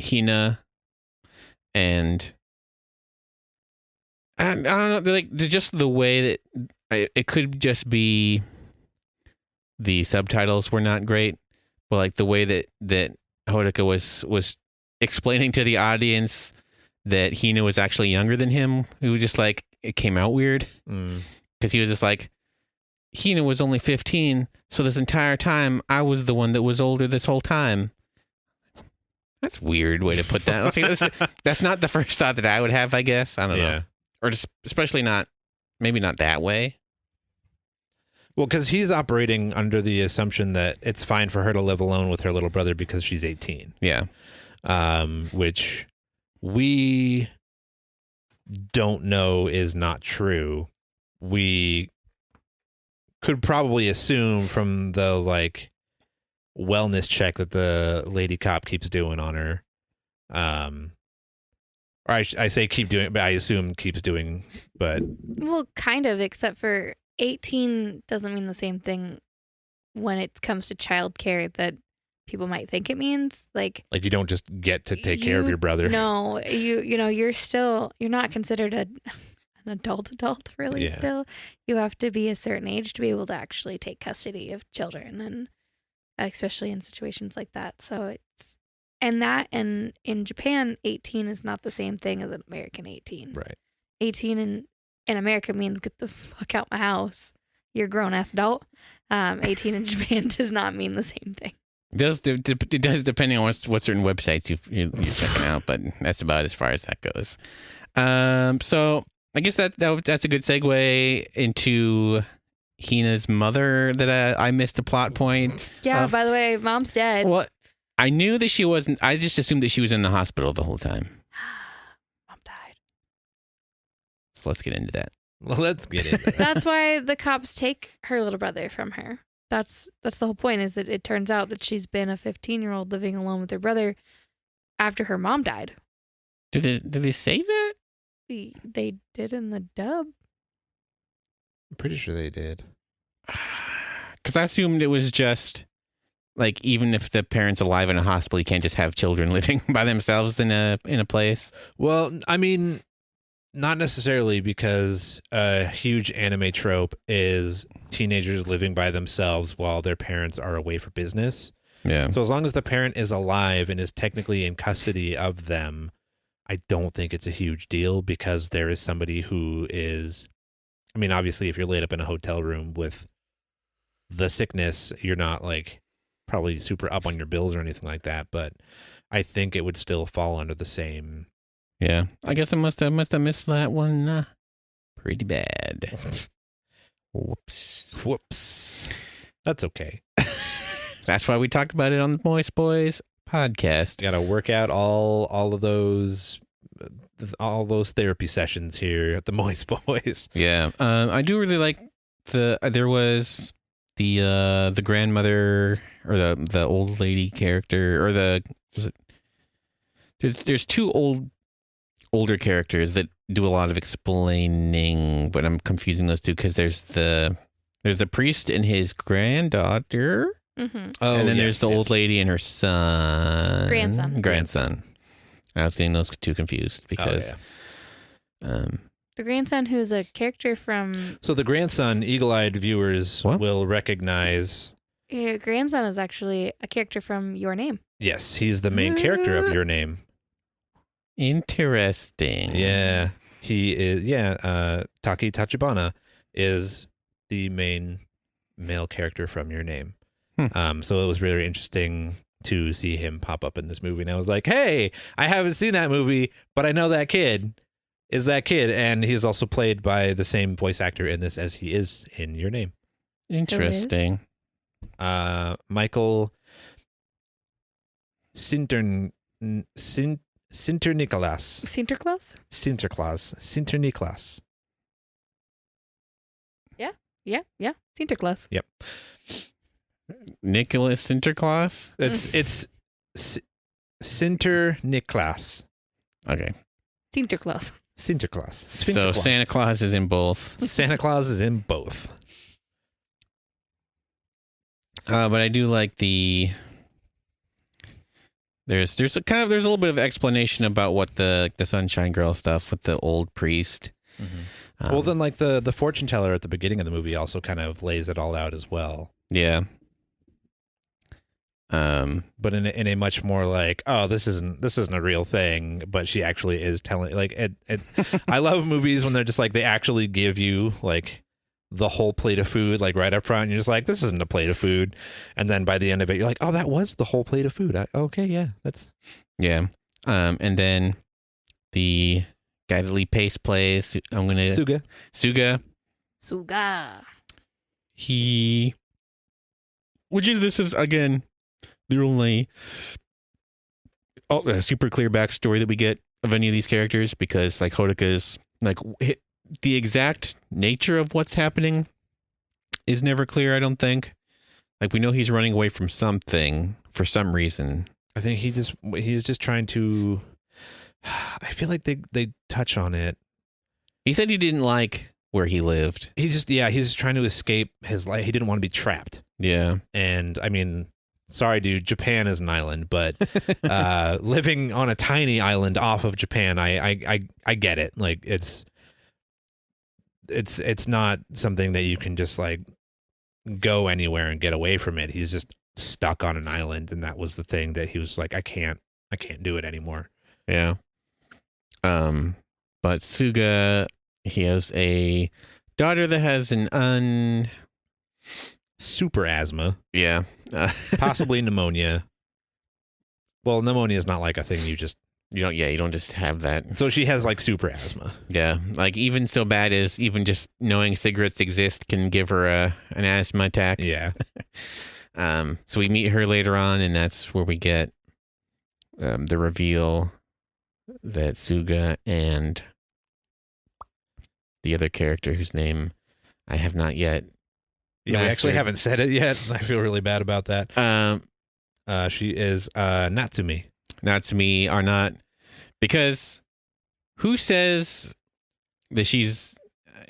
B: Hina, and I don't know, they're just the way that it could just be the subtitles were not great, but like the way that Hodoka was explaining to the audience that Hina was actually younger than him, it was just like it came out weird. Because he was just like, Hina was only 15, so this entire time I was the one that was older this whole time. That's a weird way to put that. I think that's not the first thought that I would have, I guess. I don't know. Or just especially maybe not that way.
D: Well, because he's operating under the assumption that it's fine for her to live alone with her little brother because she's 18.
B: Yeah.
D: Which we don't know is not true. We could probably assume from the like wellness check that the lady cop keeps doing on her. Or I say keep doing, but I assume keeps doing. But
C: Well, kind of, except for 18 doesn't mean the same thing when it comes to childcare that people might think it means. Like
D: you don't just get to take care of
C: You-
D: your brother.
C: no, you're not considered an adult really.
D: Yeah.
C: Still, you have to be a certain age to be able to actually take custody of children, and especially in situations like that. So and in Japan, 18 is not the same thing as an American 18.
D: Right.
C: 18 in America means get the fuck out my house. You're a grown ass adult. 18 in Japan does not mean the same thing.
B: It does depending on what certain websites you're checking out, but that's about as far as that goes. So I guess that's a good segue into Hina's mother that I missed the plot point.
C: Yeah,
B: of.
C: by the way, mom's dead.
B: Well, I knew that she wasn't. I just assumed that she was in the hospital the whole time.
C: Mom died.
B: So let's get into that.
D: Well, let's get into that.
C: That's why the cops take her little brother from her. That's the whole point, is that it turns out that she's been a 15-year-old living alone with her brother after her mom died.
B: Did they say that?
C: They did in the dub.
D: I'm pretty sure they did.
B: Because I assumed it was just like, even if the parent's alive in a hospital, you can't just have children living by themselves in a place.
D: Well, I mean, not necessarily, because a huge anime trope is teenagers living by themselves while their parents are away for business.
B: Yeah.
D: So as long as the parent is alive and is technically in custody of them, I don't think it's a huge deal, because there is somebody who is, I mean, obviously if you're laid up in a hotel room with the sickness, you're not like probably super up on your bills or anything like that, but I think it would still fall under the same.
B: Yeah. I guess I must have missed that one pretty bad.
D: Whoops. That's okay.
B: That's why we talked about it on the Moist Boys podcast.
D: Got to work out all of those therapy sessions here at the Moist Boys.
B: Yeah. I do really like there was the grandmother, or the old lady character, or there's two older characters that do a lot of explaining, but I'm confusing those two, because there's a priest and his granddaughter.
C: Mm-hmm.
D: Oh,
B: And then there's the old lady and her son.
C: Grandson.
B: I was getting those two confused because
C: The grandson, who's a character from...
D: So the grandson, eagle-eyed viewers will recognize.
C: grandson is actually a character from Your Name.
D: Yes, he's the main character of Your Name.
B: Interesting.
D: Yeah, he is. Yeah, Taki Tachibana is the main male character from Your Name. So it was really interesting to see him pop up in this movie, and I was like, "Hey, I haven't seen that movie, but I know that kid is that kid," and he's also played by the same voice actor in this as he is in Your Name.
B: Interesting.
D: Michael Sinterniklaas.
C: Sinterklaas?
D: Sinterniklaas.
C: Yeah. Sinterklaas.
D: Yep.
B: Nicholas Sinterklaas?
D: It's Sinterniklaas.
B: Okay.
C: Sinterklaas.
D: Sinterklaas.
B: So Santa Claus is in both.
D: Santa Claus is in both.
B: But I do like there's a little bit of explanation about what the Sunshine Girl stuff with the old priest.
D: Well, then, like the fortune teller at the beginning of the movie also kind of lays it all out as well.
B: Yeah.
D: But in a much more like, oh, this isn't a real thing, but she actually is telling, like, I love movies when they're just like, they actually give you like the whole plate of food, like right up front. And you're just like, this isn't a plate of food. And then by the end of it, you're like, oh, that was the whole plate of food. Okay. Yeah.
B: Yeah. And then the guy that Lee Pace plays,
D: Suga.
B: Suga.
C: Suga.
B: This is again the only super clear backstory that we get of any of these characters, because like Hodaka's like the exact nature of what's happening is never clear. I don't think. Like, we know he's running away from something for some reason.
D: I think he's just trying to. I feel like they touch on it.
B: He said he didn't like where he lived.
D: He was trying to escape his life. He didn't want to be trapped.
B: Yeah.
D: And I mean, sorry, dude, Japan is an island, but living on a tiny island off of Japan, I get it. Like, it's not something that you can just like go anywhere and get away from it. He's just stuck on an island, and that was the thing that he was like, I can't do it anymore.
B: Yeah. But Suga, he has a daughter that has an
D: super asthma.
B: Yeah.
D: Possibly pneumonia. Well, pneumonia is not like a thing you don't
B: just have that.
D: So she has like super asthma.
B: Yeah. Like, even so bad as even just knowing cigarettes exist can give her an asthma attack.
D: Yeah.
B: So we meet her later on, and that's where we get the reveal that Suga and the other character whose name I have not yet.
D: Yeah, we actually haven't said it yet. I feel really bad about that. She is Natsumi.
B: Natsumi are not, because who says that she's?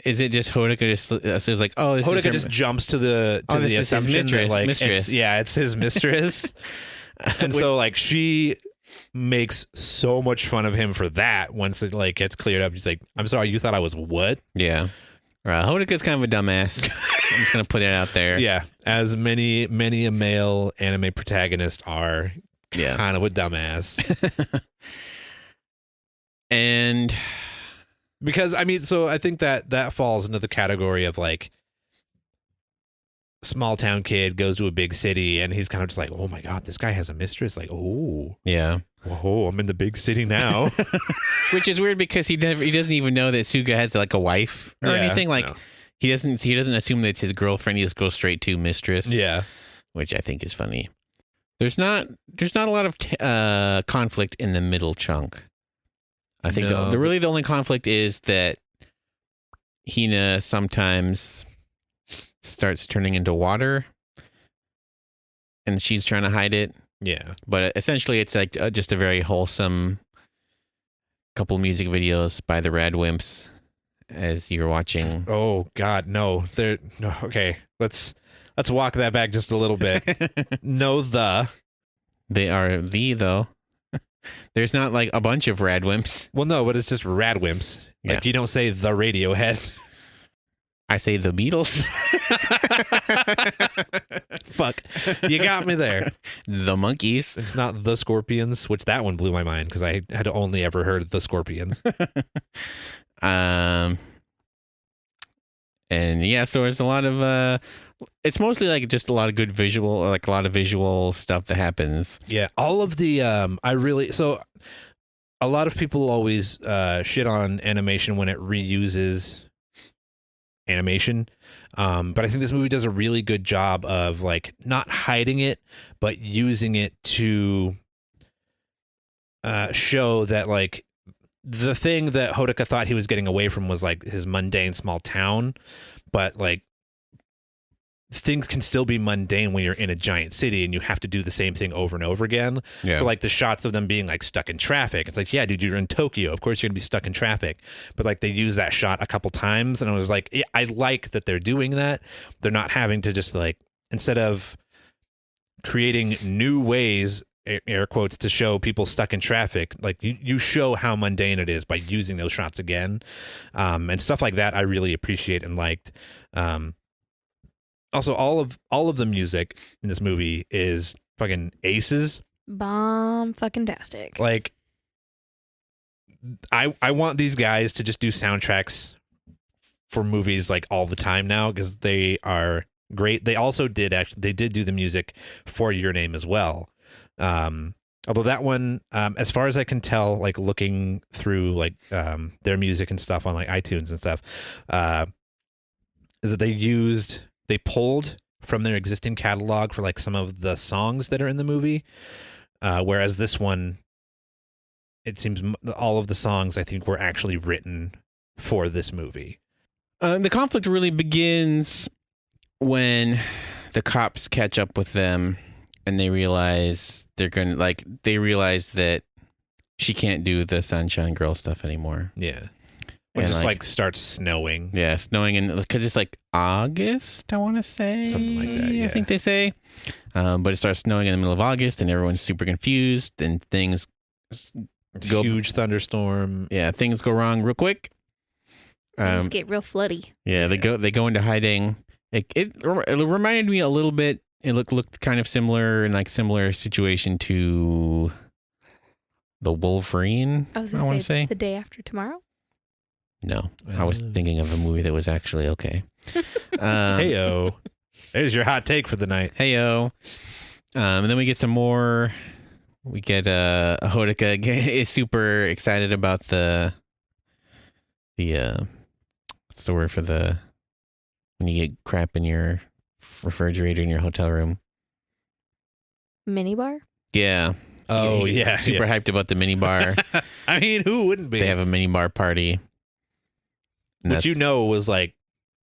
B: Is it just Hodaka just says like, oh, this
D: Hodaka
B: is
D: just jumps to the assumption that like
B: mistress.
D: It's his mistress, and so like she makes so much fun of him for that. Once it like gets cleared up, she's like, I'm sorry, you thought I was what?
B: Yeah. Hodaka's kind of a dumbass. I'm just gonna put it out there.
D: Yeah, as many a male anime protagonist are.
B: Yeah,
D: kind of a dumbass.
B: And
D: because I mean, so I think that falls into the category of like small town kid goes to a big city and he's kind of just like, oh my god, this guy has a mistress. Like, oh
B: yeah,
D: whoa, I'm in the big city now.
B: Which is weird because he doesn't even know that Suga has like a wife or anything. Like, no. he doesn't assume that it's his girlfriend. He just goes straight to mistress.
D: Yeah,
B: which I think is funny. There's not a lot of conflict in the middle chunk. I think the only conflict is that Hina sometimes starts turning into water, and she's trying to hide it.
D: Yeah, but
B: essentially, it's like just a very wholesome couple music videos by the Radwimps as you're watching.
D: Oh God, no! No. Okay, let's walk that back just a little bit.
B: They are though. There's not like a bunch of Radwimps.
D: Well, no, but it's just Radwimps. Like, you don't say the Radiohead.
B: I say the Beatles.
D: Fuck. You got me there.
B: The Monkees.
D: It's not the Scorpions, which that one blew my mind because I had only ever heard the Scorpions.
B: And yeah, so there's a lot of it's mostly like just a lot of good visual, or like a lot of visual stuff that happens.
D: Yeah, all of the so a lot of people always shit on animation when it reuses animation, but I think this movie does a really good job of like not hiding it, but using it to show that like the thing that Hodaka thought he was getting away from was like his mundane small town, but like things can still be mundane when you're in a giant city and you have to do the same thing over and over again. Yeah. So like the shots of them being like stuck in traffic, it's like, yeah, dude, you're in Tokyo. Of course you're gonna be stuck in traffic. But like they use that shot a couple times and I was like, yeah, I like that they're doing that. They're not having to just like, instead of creating new ways, air quotes, to show people stuck in traffic, like you show how mundane it is by using those shots again. And stuff like that I really appreciate and liked. Also, all of the music in this movie is fucking aces.
C: Bomb fucking tastic.
D: Like, I want these guys to just do soundtracks for movies like all the time now because they are great. They also did do the music for Your Name as well. Although that one, as far as I can tell, like looking through like their music and stuff on like iTunes and stuff, is that they used they pulled from their existing catalog for like some of the songs that are in the movie. Whereas this one, it seems all of the songs I think were actually written for this movie.
B: The conflict really begins when the cops catch up with them and they realize they realize that she can't do the Sunshine Girl stuff anymore.
D: Yeah. When
B: And,
D: just like starts snowing.
B: Yeah, snowing, and because it's like August, I want to say.
D: Something like that, yeah.
B: I think they say. But it starts snowing in the middle of August, and everyone's super confused, and things go.
D: Huge thunderstorm.
B: Yeah, things go wrong real quick.
C: Things get real floody.
B: Yeah, they go into hiding. It reminded me a little bit. It looked kind of similar in like similar situation to the Wolverine.
C: I was
B: wanna
C: going to
B: say.
C: say The Day After Tomorrow.
B: No, I was thinking of a movie that was actually okay.
D: Heyo. There's your hot take for the night.
B: Heyo. And then we get some more. We get Hodaka is super excited about the what's the word for when you get crap in your refrigerator in your hotel room?
C: Minibar?
B: Yeah.
D: Oh, yeah.
B: Super hyped about the mini bar.
D: I mean, who wouldn't be?
B: They have a mini bar party. And
D: Which
B: that's
D: you know was like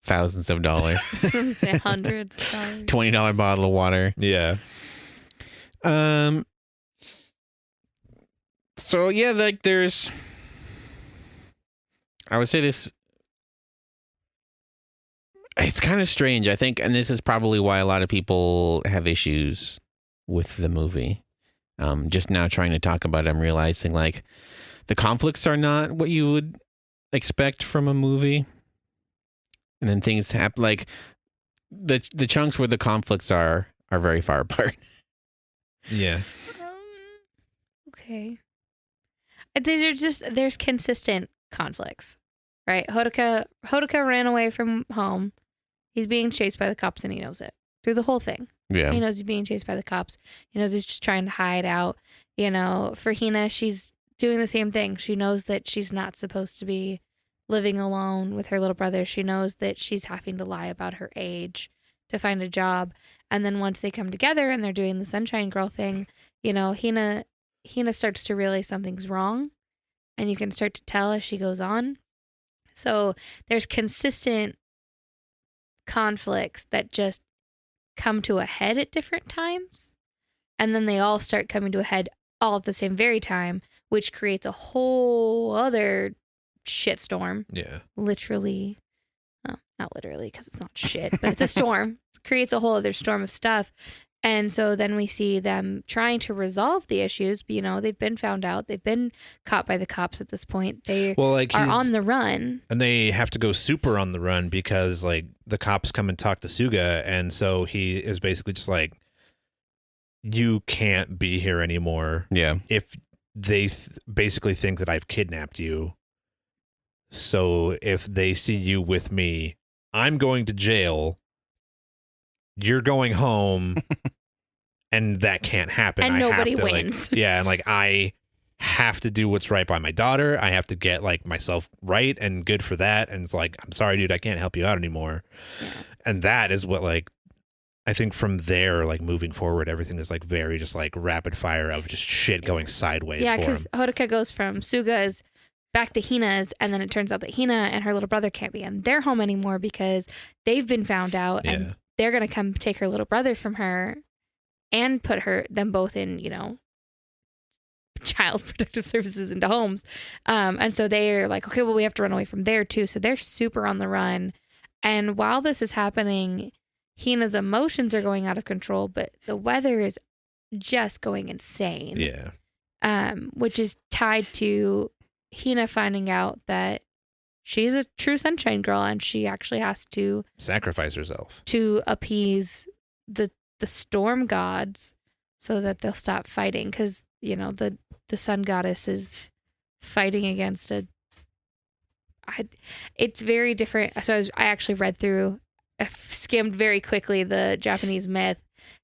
B: thousands of dollars.
C: I was gonna say hundreds of dollars.
B: $20 bottle of water.
D: Yeah.
B: So yeah, like there's, I would say this, it's kind of strange, I think, and this is probably why a lot of people have issues with the movie. Just now trying to talk about it, I'm realizing like the conflicts are not what you would expect from a movie. And then things happen, like the chunks where the conflicts are very far apart.
D: Yeah.
C: Okay. There's consistent conflicts, right? Hodaka ran away from home. He's being chased by the cops and he knows it through the whole thing.
B: Yeah.
C: He knows he's being chased by the cops. He knows he's just trying to hide out. You know, for Hina, she's doing the same thing. She knows that she's not supposed to be living alone with her little brother. She knows that she's having to lie about her age to find a job. And then once they come together and they're doing the Sunshine Girl thing, you know, Hina starts to realize something's wrong, and you can start to tell as she goes on. So there's consistent conflicts that just come to a head at different times, and then they all start coming to a head all at the same very time, which creates a whole other shitstorm.
D: Yeah.
C: Literally. Well, not literally because it's not shit, but it's a storm. It creates a whole other storm of stuff. And so then we see them trying to resolve the issues. You know, they've been found out. They've been caught by the cops at this point. They are on the run.
D: And they have to go super on the run because, like, the cops come and talk to Suga. And so he is basically just like, you can't be here anymore.
B: Yeah.
D: If they basically think that I've kidnapped you. So if they see you with me, I'm going to jail. You're going home, and that can't happen.
C: And
D: I
C: nobody
D: have to,
C: wins.
D: Like, yeah, and like I have to do what's right by my daughter. I have to get like myself right and good for that. And it's like, I'm sorry, dude, I can't help you out anymore.
C: Yeah.
D: And that is what, like, I think from there, like moving forward, everything is like very just like rapid fire of just shit going sideways.
C: Yeah,
D: for him.
C: because Hodaka goes from Suga's back to Hina's, and then it turns out that Hina and her little brother can't be in their home anymore because they've been found out, and they're going to come take her little brother from her and put them both in, you know, child protective services into homes. And so they're like, okay, well, we have to run away from there too. So they're super on the run. And while this is happening, Hina's emotions are going out of control, but the weather is just going insane.
D: Yeah.
C: Which is tied to Hina finding out that she's a true Sunshine Girl, and she actually has to
D: Sacrifice herself
C: to appease the storm gods so that they'll stop fighting, because you know the sun goddess is fighting against it's very different. So I actually read through, I skimmed very quickly the Japanese myth,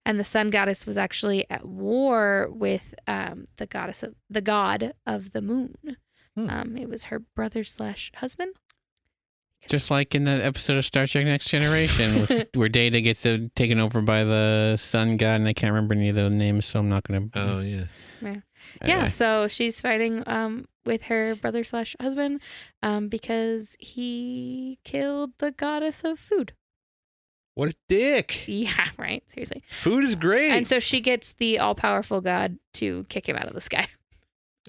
C: and the sun goddess was actually at war with the god of the moon. It was her brother / husband,
B: Just like in that episode of Star Trek Next Generation where Data gets taken over by the sun god, and I can't remember any of those names, so I'm not going to...
D: Oh, yeah.
C: Yeah, so she's fighting with her brother / husband because he killed the goddess of food.
D: What a dick.
C: Yeah, right. Seriously.
D: Food is great.
C: And so she gets the all-powerful god to kick him out of the sky.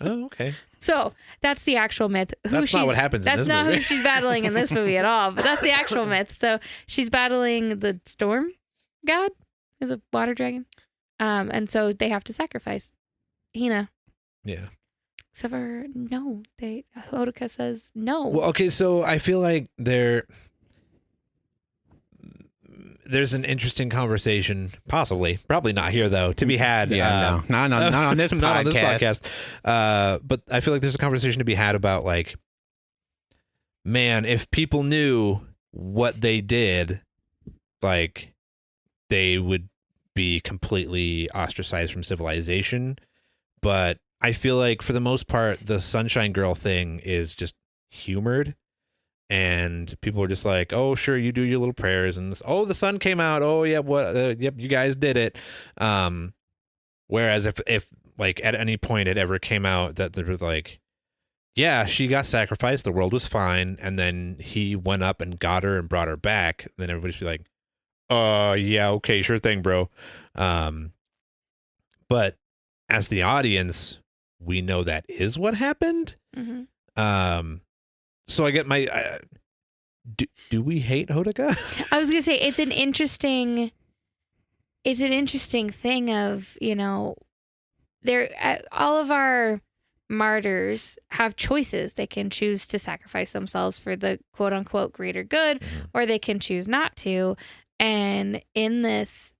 D: Oh, okay.
C: So that's the actual myth.
D: That's not what happens in
C: That's
D: this
C: not
D: movie.
C: who she's battling in this movie at all, but that's the actual myth. So she's battling the storm god, who's a water dragon. And so they have to sacrifice Hina.
D: Yeah.
C: Except for no, Hodoka says no.
D: Well, okay, so I feel like there's an interesting conversation, probably not here though, to be had.
B: Yeah, no, not on this podcast.
D: Not on this podcast. But I feel like there's a conversation to be had about like, man, if people knew what they did, like, they would be completely ostracized from civilization. But I feel like for the most part, the Sunshine Girl thing is just humored. And people are just like, oh, sure, you do your little prayers. And the sun came out. Oh, yeah, yep, you guys did it. Whereas if like at any point it ever came out that there was like, yeah, she got sacrificed, the world was fine, and then he went up and got her and brought her back, then everybody'd be like, yeah, okay, sure thing, bro. But as the audience, we know that is what happened.
C: Mm-hmm.
D: So I get my do we hate Hodoka?
C: I was gonna say it's an interesting thing of, you know, all of our martyrs have choices. They can choose to sacrifice themselves for the quote unquote greater good, or they can choose not to. And in this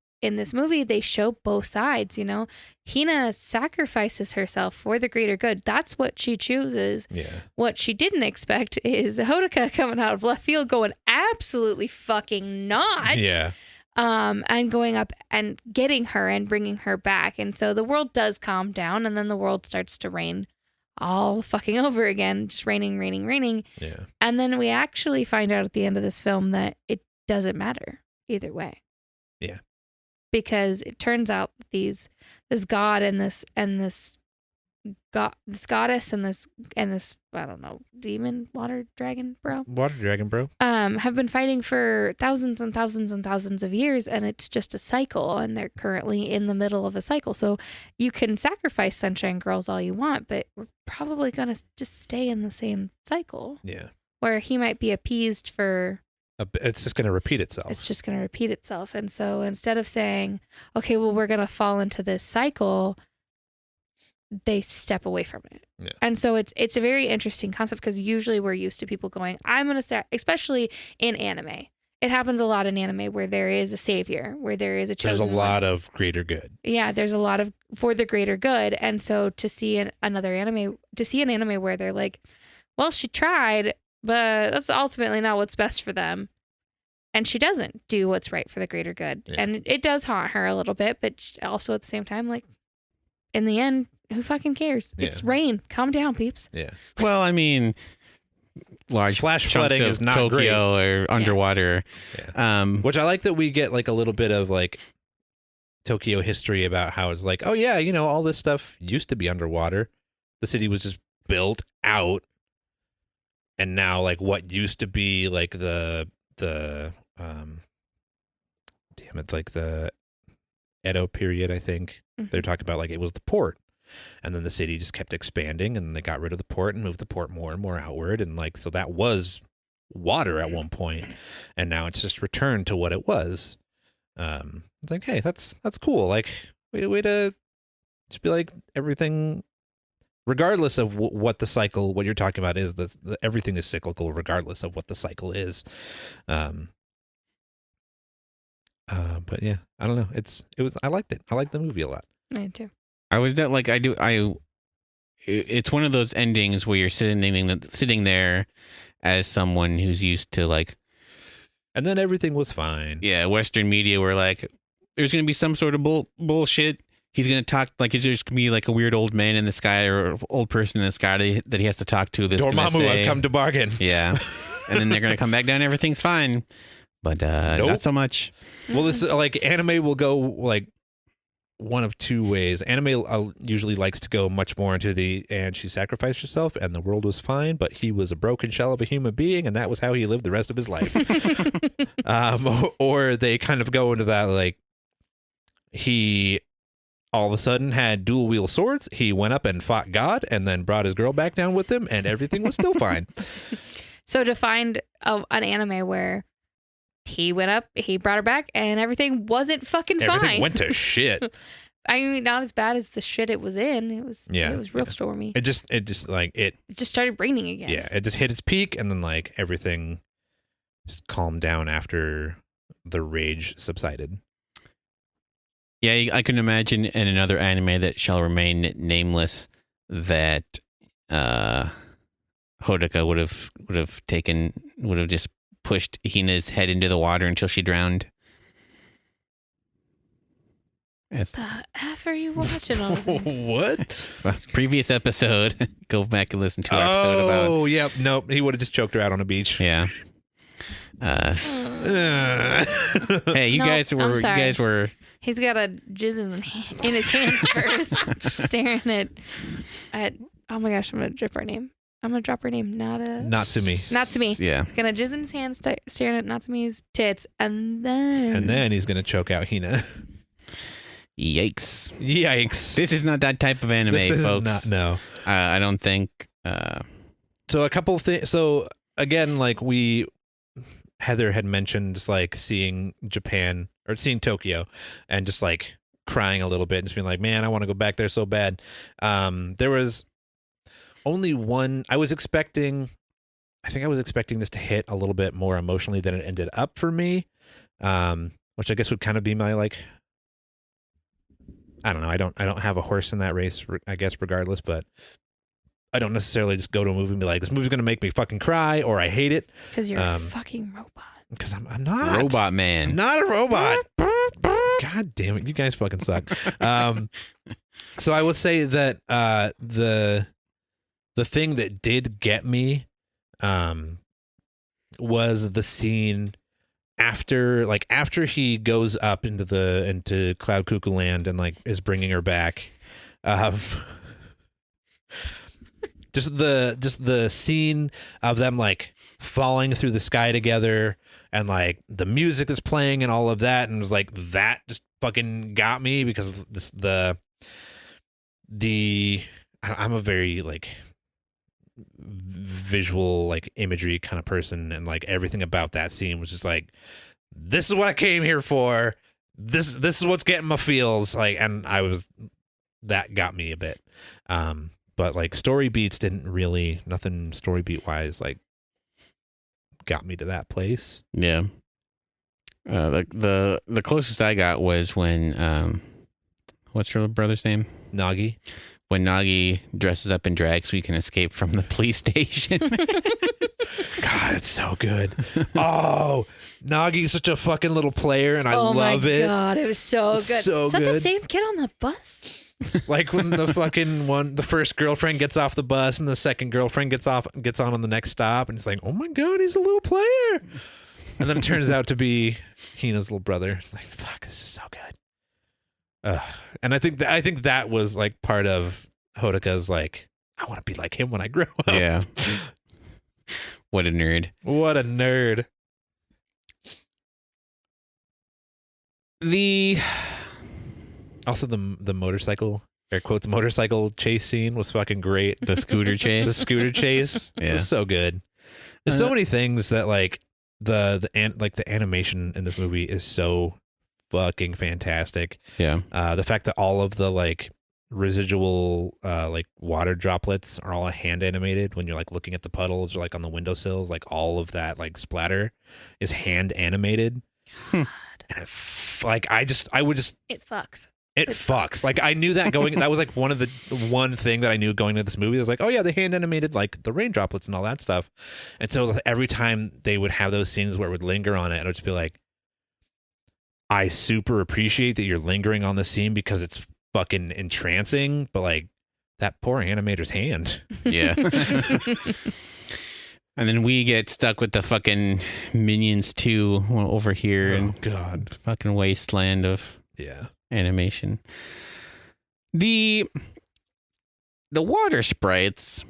C: movie, they show both sides. You know, Hina sacrifices herself for the greater good. That's what she chooses.
D: Yeah.
C: What she didn't expect is Hodoka coming out of left field going absolutely fucking not.
D: Yeah.
C: And going up and getting her and bringing her back. And so the world does calm down, and then the world starts to rain all fucking over again, just raining.
D: Yeah.
C: And then we actually find out at the end of this film that it doesn't matter either way.
D: Yeah.
C: Because it turns out that this god and this goddess and this I don't know, demon water dragon bro have been fighting for thousands and thousands and thousands of years, and it's just a cycle, and they're currently in the middle of a cycle. So you can sacrifice Sunshine Girls all you want, but we're probably gonna just stay in the same cycle.
D: Yeah.
C: Where he might be appeased for
D: it's just going to repeat itself.
C: It's just going to repeat itself. And so instead of saying, okay, well, we're going to fall into this cycle, they step away from it.
D: Yeah.
C: And so it's a very interesting concept, because usually we're used to people going, I'm going to say, especially in anime. It happens a lot in anime where there is a savior, where there is a chosen
D: There's a
C: one.
D: lot of greater good.
C: Yeah, there's a lot of for the greater good. And so to see an anime where they're like, well, she tried, but that's ultimately not what's best for them. And she doesn't do what's right for the greater good.
D: Yeah.
C: And it does haunt her a little bit, but also at the same time, like, in the end, who fucking cares?
D: Yeah.
C: It's rain. Calm down, peeps.
D: Yeah.
B: Well, I mean, large
D: Flash
B: chunks
D: flooding
B: of
D: is not
B: Tokyo or underwater.
D: Yeah. Which I like that we get like a little bit of like Tokyo history about how it's like, oh yeah, you know, all this stuff used to be underwater. The city was just built out. And now like what used to be like the like the Edo period, I think.
C: Mm-hmm.
D: They're talking about like it was the port. And then the city just kept expanding, and they got rid of the port and moved the port more and more outward. And like, so that was water at one point, and now it's just returned to what it was. It's like, hey, that's cool. Like, way to just be like everything, regardless of what the cycle, what you're talking about is everything is cyclical, regardless of what the cycle is. But yeah, I don't know. I liked it. I liked the movie a lot.
C: Me too.
B: It's one of those endings where you're sitting there as someone who's used to like,
D: and then everything was fine.
B: Yeah, Western media were like, there's going to be some sort of bullshit. he's gonna talk like he's just gonna be like a weird old man in the sky or old person in the sky that he has to talk to.
D: Dormammu, I've come to bargain.
B: Yeah, and then they're gonna come back down. Everything's fine, but not so much.
D: Well, this like anime will go like one of two ways. Anime usually likes to go much more into and she sacrificed herself and the world was fine, but he was a broken shell of a human being and that was how he lived the rest of his life. Or they kind of go into that like he all of a sudden had dual wield swords. He went up and fought God and then brought his girl back down with him and everything was still fine.
C: So to find an anime where he went up, he brought her back, and everything wasn't fucking fine.
D: Everything went to shit.
C: I mean, not as bad as the shit it was in. It was real stormy.
D: It just
C: started raining again.
D: Yeah, it just hit its peak, and then like everything just calmed down after the rage subsided.
B: Yeah, I can imagine in another anime that shall remain nameless that Hodaka would have just pushed Hina's head into the water until she drowned.
C: The F are you watching on?
D: What?
B: Previous episode. Go back and listen to our episode about.
D: Oh, yep. Nope. He would have just choked her out on a beach.
B: Yeah. Hey, you guys were.
C: He's got a jizz in his hands first, just staring at. Oh my gosh! I'm gonna drop her name. Natsumi.
B: Yeah.
C: Gonna jizz in his hands, staring at Natsumi's tits, and then
D: he's gonna choke out Hina.
B: Yikes! This is not that type of anime,
D: this is
B: folks.
D: Not, no.
B: I don't think.
D: So a couple things. So again, like Heather had mentioned, just like seeing Japan or seeing Tokyo, and just like crying a little bit, and just being like, "Man, I want to go back there so bad." There was only one. I was expecting this to hit a little bit more emotionally than it ended up for me, which I guess would kind of be my like. I don't know. I don't have a horse in that race. I guess regardless, but I don't necessarily just go to a movie and be like, "This movie's gonna make me fucking cry" or "I hate it."
C: Because you're a fucking robot.
D: Because I'm not
B: robot man.
D: I'm not a robot. God damn it! You guys fucking suck. So I would say that the thing that did get me was the scene after he goes up into Cloud Cuckoo Land and like is bringing her back. Just the scene of them like falling through the sky together and like the music is playing and all of that, and it was like that just fucking got me because of this, I'm a very like visual like imagery kind of person, and like everything about that scene was just like, this is what I came here for. This is what's getting my feels like, and that got me a bit. But like story beats nothing story beat wise like got me to that place.
B: Yeah. The closest I got was when what's her brother's name?
D: Nagi.
B: When Nagi dresses up in drag so he can escape from the police station.
D: God, it's so good. Oh, Nagi's such a fucking little player, and I love it.
C: Oh my God, it was so good.
D: So
C: is that
D: good.
C: the same kid on the bus?
D: Like when the first girlfriend gets off the bus and the second girlfriend gets on the next stop, and it's like, oh my God, he's a little player. And then it turns out to be Hina's little brother. Like, fuck, this is so good. And I think that was like part of Hodaka's like, I want to be like him when I grow up.
B: Yeah. What a nerd.
D: What a nerd. Also the motorcycle, air quotes, motorcycle chase scene was fucking great.
B: The scooter chase.
D: The scooter chase.
B: Yeah.
D: Was so good. There's so many things that like the animation in this movie is so fucking fantastic.
B: Yeah.
D: The fact that all of the like residual like water droplets are all hand animated when you're like looking at the puddles or like on the windowsills, like all of that like splatter is hand animated.
C: God.
D: And it fucks.
C: It
D: fucks. Like I knew that that was like one thing that I knew going into this movie. I was like, oh yeah, they hand animated like the rain droplets and all that stuff. And so every time they would have those scenes where it would linger on it, it would just be like, I super appreciate that you're lingering on the scene because it's fucking entrancing, but like that poor animator's hand.
B: Yeah. And then we get stuck with the fucking Minions 2 over here
D: Oh
B: in
D: God.
B: fucking wasteland of
D: Yeah.
B: animation. The water sprites,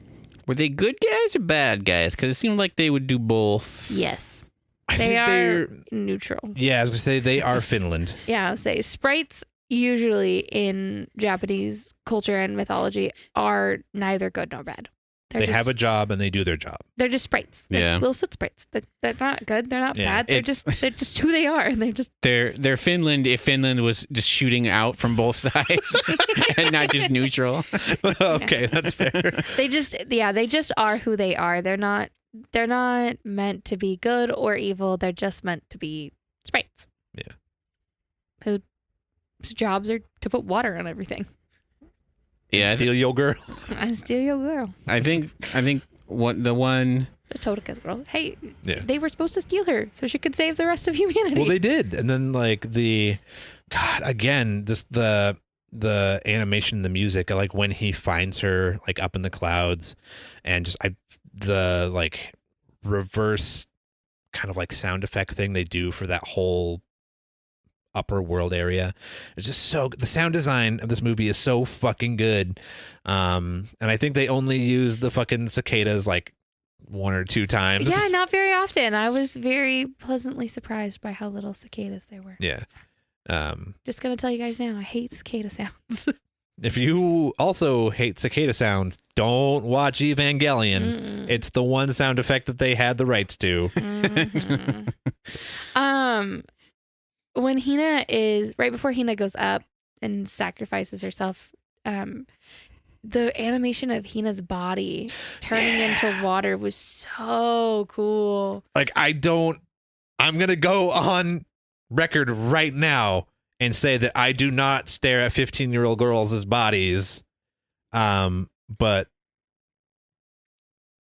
B: were they good guys or bad guys? Because it seemed like they would do both.
C: Yes.
D: I
C: They
D: think
C: are
D: they're.
C: neutral.
D: Yeah, I was gonna say they are Finland.
C: Yeah, I'll say sprites usually in Japanese culture and mythology are neither good nor bad.
D: They have a job and they do their job.
C: They're just sprites. They're
B: Yeah.
C: little soot sprites. They're not good. They're not
B: Yeah,
C: bad. They're
B: it's-
C: just who they are. And they're just
B: They're Finland if Finland was just shooting out from both sides and not just neutral.
D: Okay, that's fair.
C: they just are who they are. They're not meant to be good or evil. They're just meant to be sprites.
D: Yeah.
C: Whose jobs are to put water on everything.
B: Yeah,
D: Steal your girl.
C: I steal your girl.
B: I think what the one
C: Just Totaka's girl. Hey,
D: Yeah.
C: they were supposed to steal her so she could save the rest of humanity.
D: Well, they did, and then like God, again, just the animation, the music, like when he finds her like up in the clouds, and just the like reverse kind of like sound effect thing they do for that whole upper world area. It's just the sound design of this movie is so fucking good. And I think they only used the fucking cicadas like 1 or 2 times.
C: Yeah, not very often. I was very pleasantly surprised by how little cicadas there were.
D: Yeah.
C: Just gonna tell you guys now, I hate cicada sounds.
D: If you also hate cicada sounds, don't watch Evangelion.
C: Mm-mm.
D: It's the one sound effect that they had the rights to.
C: Mhm. When Hina is right before Hina goes up and sacrifices herself, the animation of Hina's body turning into water was so cool.
D: Like I'm going to go on record right now and say that I do not stare at 15-year-old girls' bodies. But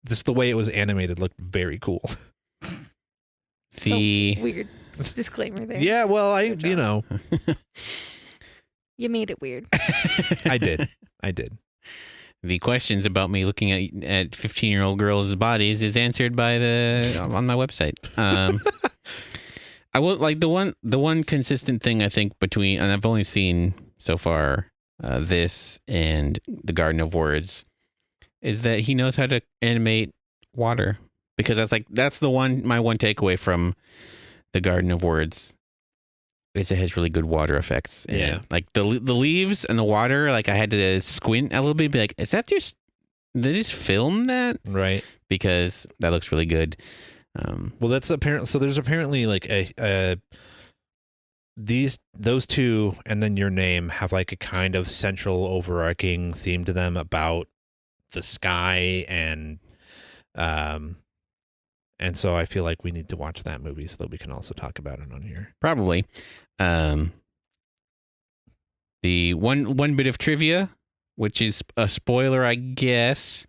D: just the way it was animated looked very cool.
B: the
C: So weird disclaimer there.
D: Yeah, well,
C: Good job. You made it weird.
D: I did.
B: the questions about me looking at 15-year-old girls' bodies is answered by on my website. I will like the one consistent thing I think between, and I've only seen so far this and the Garden of Words, is that he knows how to animate water, because that's my one takeaway from the Garden of Words is it has really good water effects. And
D: Yeah.
B: like the leaves and the water, like I had to squint a little bit, be like, is that just, did they just film that?
D: Right.
B: Because that looks really good.
D: Well, that's apparent. So there's apparently like those two, and then Your Name have like a kind of central overarching theme to them about the sky, and so I feel like we need to watch that movie so that we can also talk about it on here.
B: Probably. The one bit of trivia, which is a spoiler, I guess,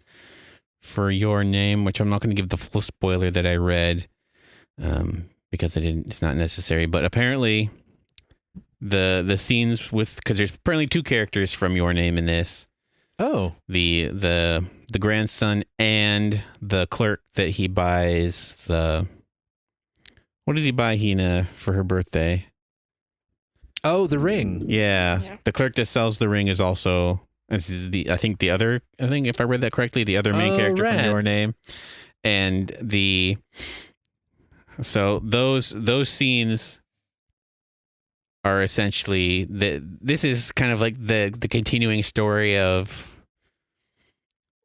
B: for Your Name, which I'm not going to give the full spoiler that I read, because it's not necessary. But apparently, the scenes because there's apparently 2 characters from Your Name in this.
D: Oh,
B: The grandson and the clerk that he buys what does he buy Hina for her birthday?
D: oh, the ring.
B: Yeah.
C: Yeah.
B: The clerk that sells the ring is also, this is I think if I read that correctly, the other main
D: Oh,
B: character
D: right.
B: from Your Name. And so those scenes are essentially this is kind of like the continuing story of,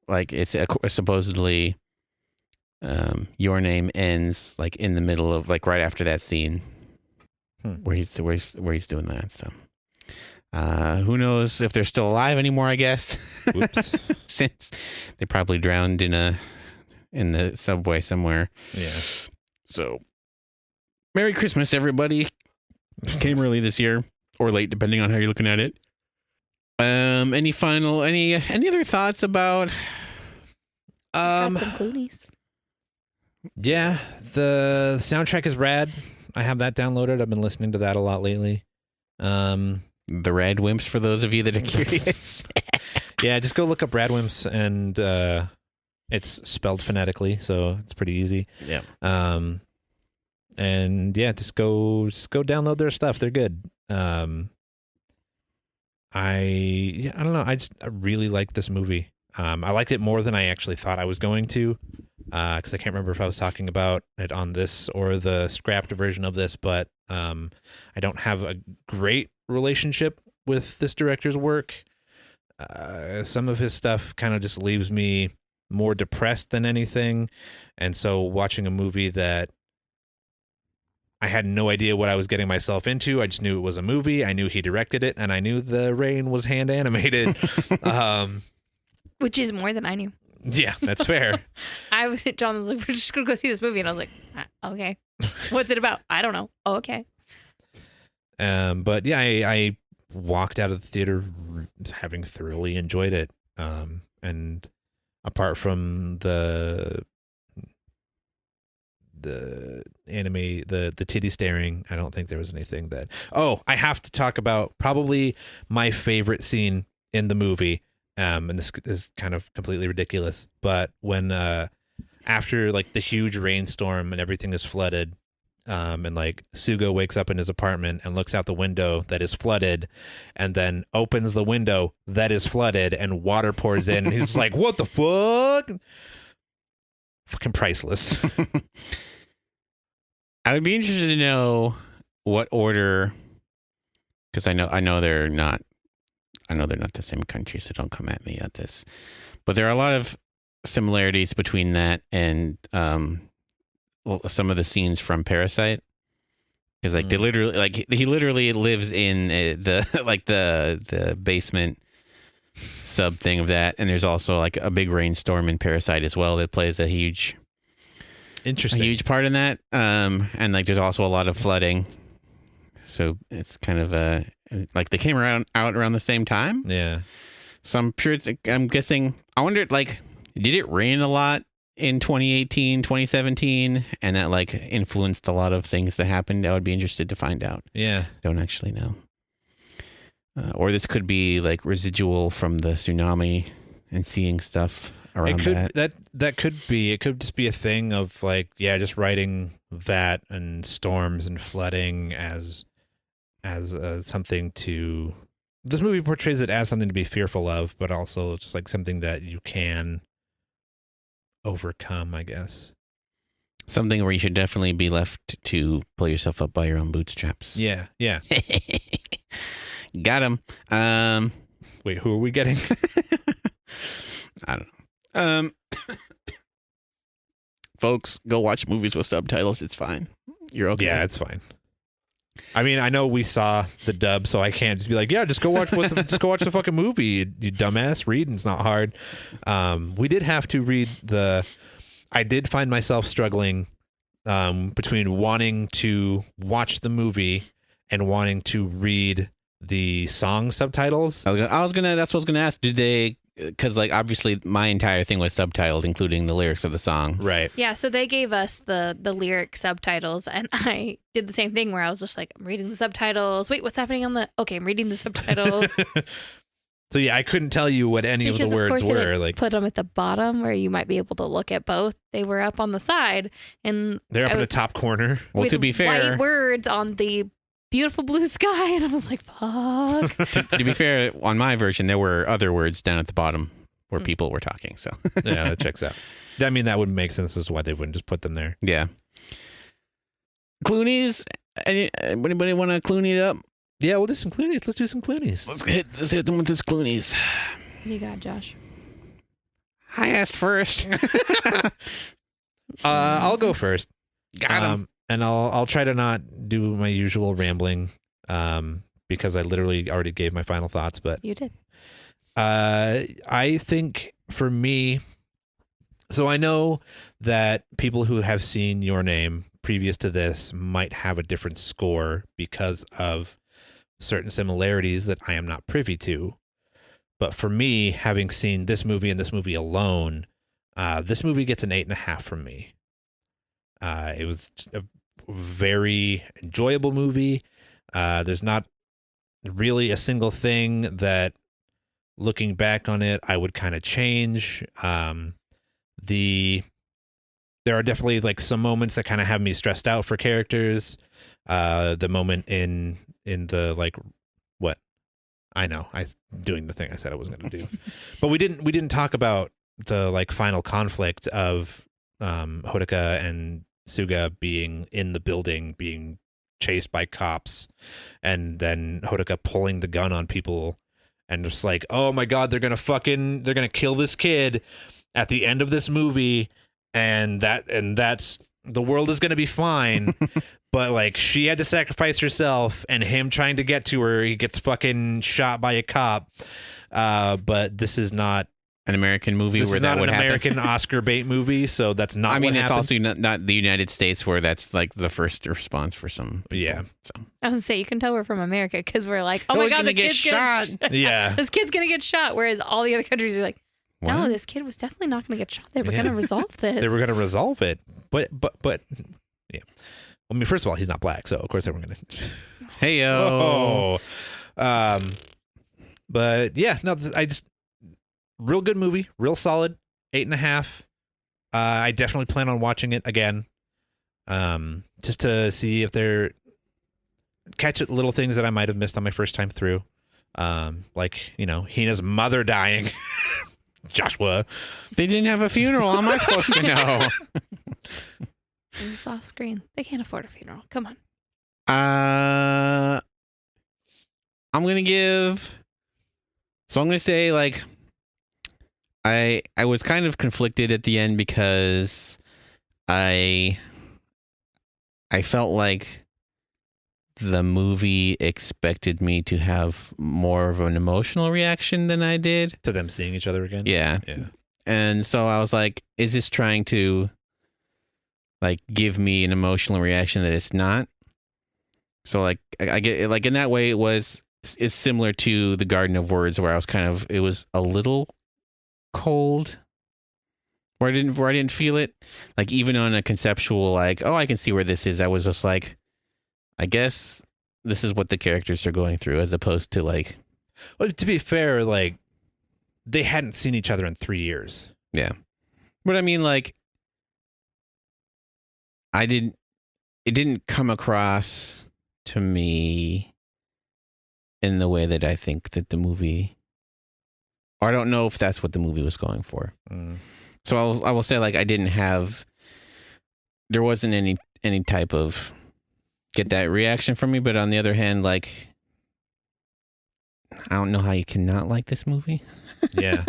B: like, it's supposedly Your Name ends like in the middle of, like, right after that scene where he's doing that. So who knows if they're still alive anymore, I guess.
D: Whoops.
B: Since they probably drowned in the subway somewhere.
D: Yeah.
B: So Merry Christmas, everybody. Came early this year or late, depending on how you're looking at it. Any other thoughts about
C: Got some Clooney's.
D: Yeah, the soundtrack is rad. I have that downloaded. I've been listening to that a lot lately.
B: The Rad Wimps, for those of you that are curious.
D: Yeah, just go look up Radwimps, and it's spelled phonetically, so it's pretty easy.
B: Yeah.
D: And yeah, just go download their stuff. They're good. I don't know. I really like this movie. I liked it more than I actually thought I was going to, because I can't remember if I was talking about it on this or the scrapped version of this, but I don't have a great relationship with this director's work. Some of his stuff kind of just leaves me more depressed than anything. And so watching a movie that I had no idea what I was getting myself into. I just knew it was a movie. I knew he directed it, and I knew the rain was hand animated.
C: Which is more than I knew.
D: Yeah, that's fair.
C: John was like, we're just going to go see this movie. And I was like, okay. What's it about? I don't know. Oh, okay.
D: But yeah, I walked out of the theater having thoroughly enjoyed it. And apart from the anime, the titty staring, I don't think there was anything that... Oh, I have to talk about probably my favorite scene in the movie. And this is kind of completely ridiculous, but when after like the huge rainstorm and everything is flooded, and like Sugo wakes up in his apartment and looks out the window that is flooded, and then opens the window that is flooded and water pours in, and he's like, "What the fuck?" Fucking priceless.
B: I would be interested to know what order, because I know they're not the same country, so don't come at me at this. But there are a lot of similarities between that and some of the scenes from Parasite, because like he literally lives in the basement sub thing of that, and there's also like a big rainstorm in Parasite as well that plays a huge part in that. And like there's also a lot of flooding, so it's kind of like they came out around the same time.
D: Yeah.
B: So I'm sure I'm guessing, I wondered, like, did it rain a lot in 2018, 2017? And that like influenced a lot of things that happened. I would be interested to find out.
D: Yeah.
B: Don't actually know. Or this could be like residual from the tsunami and seeing stuff around
D: that could be. It could just be a thing of like, yeah, just writing that and storms and flooding as something to... This movie portrays it as something to be fearful of, but also just like something that you can overcome, I guess.
B: Something where you should definitely be left to pull yourself up by your own bootstraps.
D: Yeah, yeah.
B: Got him.
D: Wait, who are we getting?
B: I don't know. Folks, go watch movies with subtitles. It's fine. You're okay.
D: Yeah, it's fine. I mean, I know we saw the dub, so I can't just be like, yeah, just go watch just go watch the fucking movie, you dumbass. Reading's not hard. We did have to read I did find myself struggling between wanting to watch the movie and wanting to read the song subtitles.
B: That's what I was gonna ask. Did they? Because like obviously my entire thing was subtitled, including the lyrics of the song.
D: Right.
C: Yeah, so they gave us the lyric subtitles, and I did the same thing where I was just like, I'm reading the subtitles. Wait, what's happening on the... Okay, I'm reading the subtitles.
D: So yeah, I couldn't tell you what any
C: because
D: of the words
C: they
D: were. Like,
C: put them at the bottom where you might be able to look at both. They were up on the side, and
D: they're up in the top corner.
B: Well,
C: with
B: to be fair,
C: white words on the beautiful blue sky, and I was like, fuck.
B: to be fair, on my version, there were other words down at the bottom where people were talking. So
D: yeah, that checks out. I mean, that would make sense as to why they wouldn't just put them there.
B: Yeah. Clooney's. Anybody want to Clooney it up?
D: Yeah, we'll do some Clooney's. Let's do some Clooney's.
B: Let's hit them with this Clooney's.
C: What do you got, Josh?
B: I asked first.
D: I'll go first.
B: Got him.
D: And I'll try to not do my usual rambling, because I literally already gave my final thoughts. But
C: You did.
D: I think for me, so I know that people who have seen Your Name previous to this might have a different score because of certain similarities that I am not privy to. But for me, having seen this movie and this movie alone, this movie gets an 8.5 from me. It was a very enjoyable movie. There's not really a single thing that, looking back on it, I would kind of change. There are definitely like some moments that kind of have me stressed out for characters. The moment in the like, what? I know, I doing the thing I said I wasn't going to do, but we didn't talk about the like final conflict of Hodoka and Suga being in the building, being chased by cops, and then Hodoka pulling the gun on people, and just like, oh my god, they're gonna kill this kid at the end of this movie, and that's the world is gonna be fine. But like, she had to sacrifice herself, and him trying to get to her, he gets fucking shot by a cop. But this is not
B: an American movie
D: this
B: where
D: is
B: that
D: not
B: would
D: an
B: happen.
D: American Oscar bait movie, so that's not.
B: I mean,
D: what
B: it's
D: happened.
B: also not the United States where that's like the first response for some people.
D: Yeah.
B: So
C: I was gonna say, you can tell we're from America because we're like, oh
B: Oh,
C: my
B: he's
C: god,
B: gonna
C: the
B: get
C: kid's
B: shot.
D: Yeah.
C: This kid's gonna get shot. Whereas all the other countries are like, no,
B: What?
C: this kid was definitely not gonna get shot. They were
D: Yeah.
C: gonna resolve this.
D: They were gonna resolve it, but yeah. I mean, first of all, he's not black, so of course they were gonna.
B: Hey yo.
D: Oh. But yeah, no, real good movie, real solid, 8.5. I definitely plan on watching it again, just to see if there catch little things that I might have missed on my first time through, like Hina's mother dying. Joshua,
B: They didn't have a funeral. How am I supposed to know?
C: It's off screen. They can't afford a funeral. Come on.
B: I'm gonna give. So I'm gonna say like, I was kind of conflicted at the end because I felt like the movie expected me to have more of an emotional reaction than I did.
D: to them seeing each other again.
B: Yeah.
D: Yeah.
B: And so I was like, is this trying to like give me an emotional reaction that it's not? So like I get it, like in that way it's similar to The Garden of Words, where I was it was a little cold, where I didn't feel it. Like even on a conceptual like, oh, I can see where this is, I was just like, I guess this is what the characters are going through, as opposed to like,
D: Well, to be fair, like they hadn't seen each other in 3 years.
B: yeah. But I mean, like, it didn't come across to me in the way that I think that the movie, or I don't know if that's what the movie was going for. So I will say, like, there wasn't any type of get that reaction from me. But on the other hand, like, I don't know how you can not like this movie.
D: Yeah.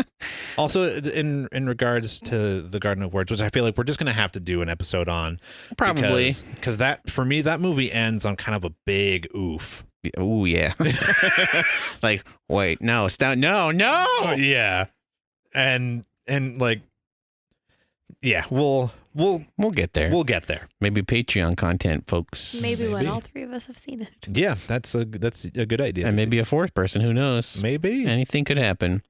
D: Also, in regards to The Garden of Words, which I feel like we're just gonna have to do an episode on,
B: Probably.
D: because that, for me, that movie ends on kind of a big oof.
B: Oh yeah. Like, wait, no, stop, no.
D: Yeah, and like, yeah, we'll
B: Get there.
D: we'll get there.
B: Maybe Patreon content, folks.
C: Maybe when
D: Maybe.
C: all three of us have seen it.
D: Yeah, that's a good idea.
B: And maybe a fourth person. Who knows?
D: Maybe
B: Anything could happen.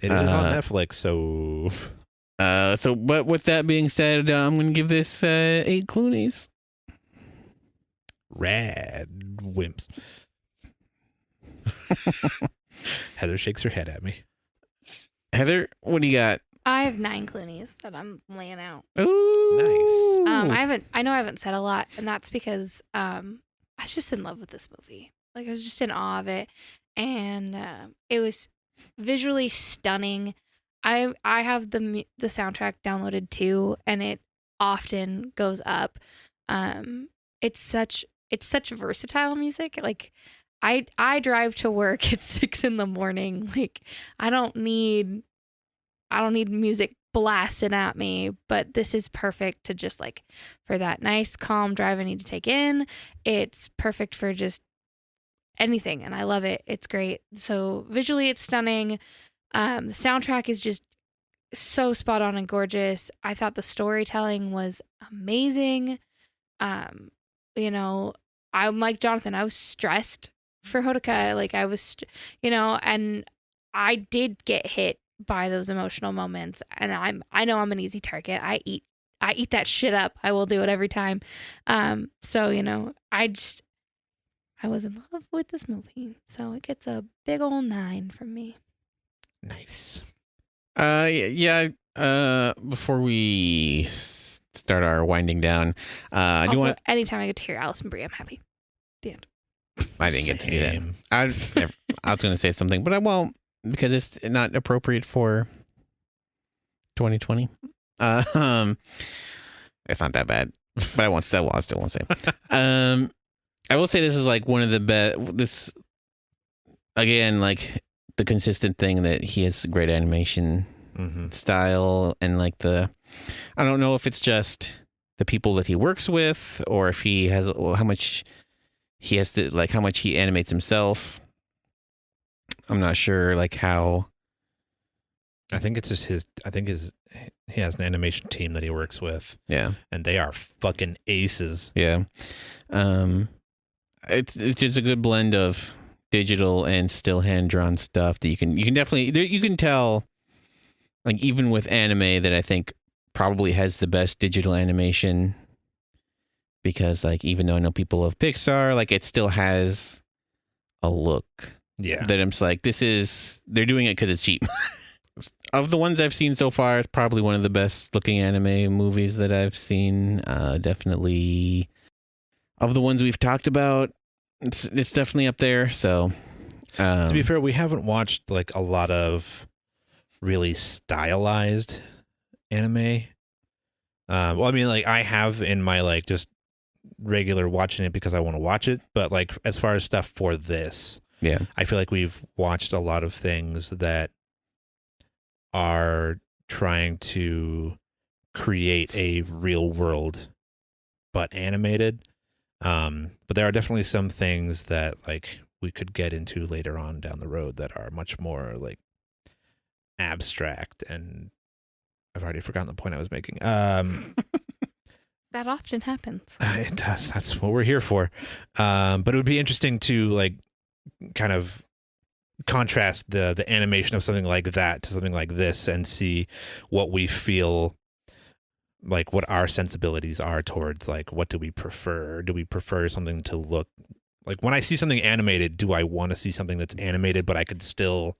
D: it is on Netflix, so
B: But with that being said, I'm going to give this 8 Clooney's.
D: rad wimps. Heather shakes her head at me.
B: Heather, what do you got?
C: I have 9 Clooney's that I'm laying out.
B: Ooh.
C: I know I haven't said a lot, and that's because I was just in love with this movie. Like, I was just in awe of it, and it was visually stunning. I have the soundtrack downloaded too, and it often goes up. It's such versatile music. Like, I drive to work at 6 a.m. Like, I don't need music blasted at me, but this is perfect to just like for that nice calm drive I need to take in. It's perfect for just anything, and I love it. It's great. So visually it's stunning. The soundtrack is just so spot on and gorgeous. I thought the storytelling was amazing. I'm like Jonathan, I was stressed for Hodoka. Like, I was, and I did get hit by those emotional moments, and I know I'm an easy target. I eat that shit up. I will do it every time. So I I was in love with this movie. So it gets a big old 9 from me.
D: Nice.
B: Yeah. Before we start our winding down, I do
C: Also,
B: want.
C: anytime I get to hear Alison Brie, I'm happy. The end.
B: I didn't get to do that.
D: Same.
B: I was going to say something, but I won't because it's not appropriate for 2020. It's not that bad, but I still won't say. I will say this is like one of the best. This again, like the consistent thing that he has great animation style and like I don't know if it's just the people that he works with or if he has how much he has to like how much he animates himself. I'm not sure like how.
D: I think it's just he has an animation team that he works with.
B: Yeah.
D: And they are fucking aces.
B: Yeah. It's just a good blend of digital and still hand drawn stuff that you can definitely you can tell like even with anime that I think probably has the best digital animation because like even though I know people love Pixar, like it still has a look.
D: Yeah.
B: That I'm just like they're doing it because it's cheap. Of the ones I've seen so far, it's probably one of the best looking anime movies that I've seen. Definitely of the ones we've talked about, it's definitely up there. So
D: to be fair, we haven't watched like a lot of really stylized anime. Well, I mean, like I have in my like just regular watching it because I want to watch it, but like as far as stuff for this,
B: yeah,
D: I feel like we've watched a lot of things that are trying to create a real world but animated. But there are definitely some things that like we could get into later on down the road that are much more like abstract, and I've already forgotten the point I was making.
C: That often happens.
D: It does. That's what we're here for. But it would be interesting to like kind of contrast the animation of something like that to something like this and see what we feel like, what our sensibilities are towards like what do we prefer? Do we prefer something to look like when I see something animated, do I want to see something that's animated but I could still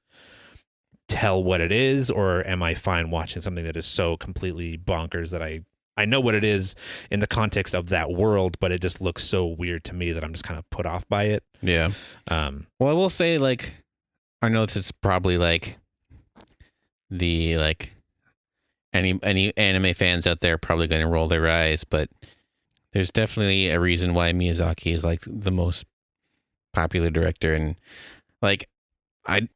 D: tell what it is, or am I fine watching something that is so completely bonkers that I know what it is in the context of that world, but it just looks so weird to me that I'm just kind of put off by it.
B: Yeah. Well, I will say like I know this is probably like the like any anime fans out there are probably going to roll their eyes, but there's definitely a reason why Miyazaki is like the most popular director, and like I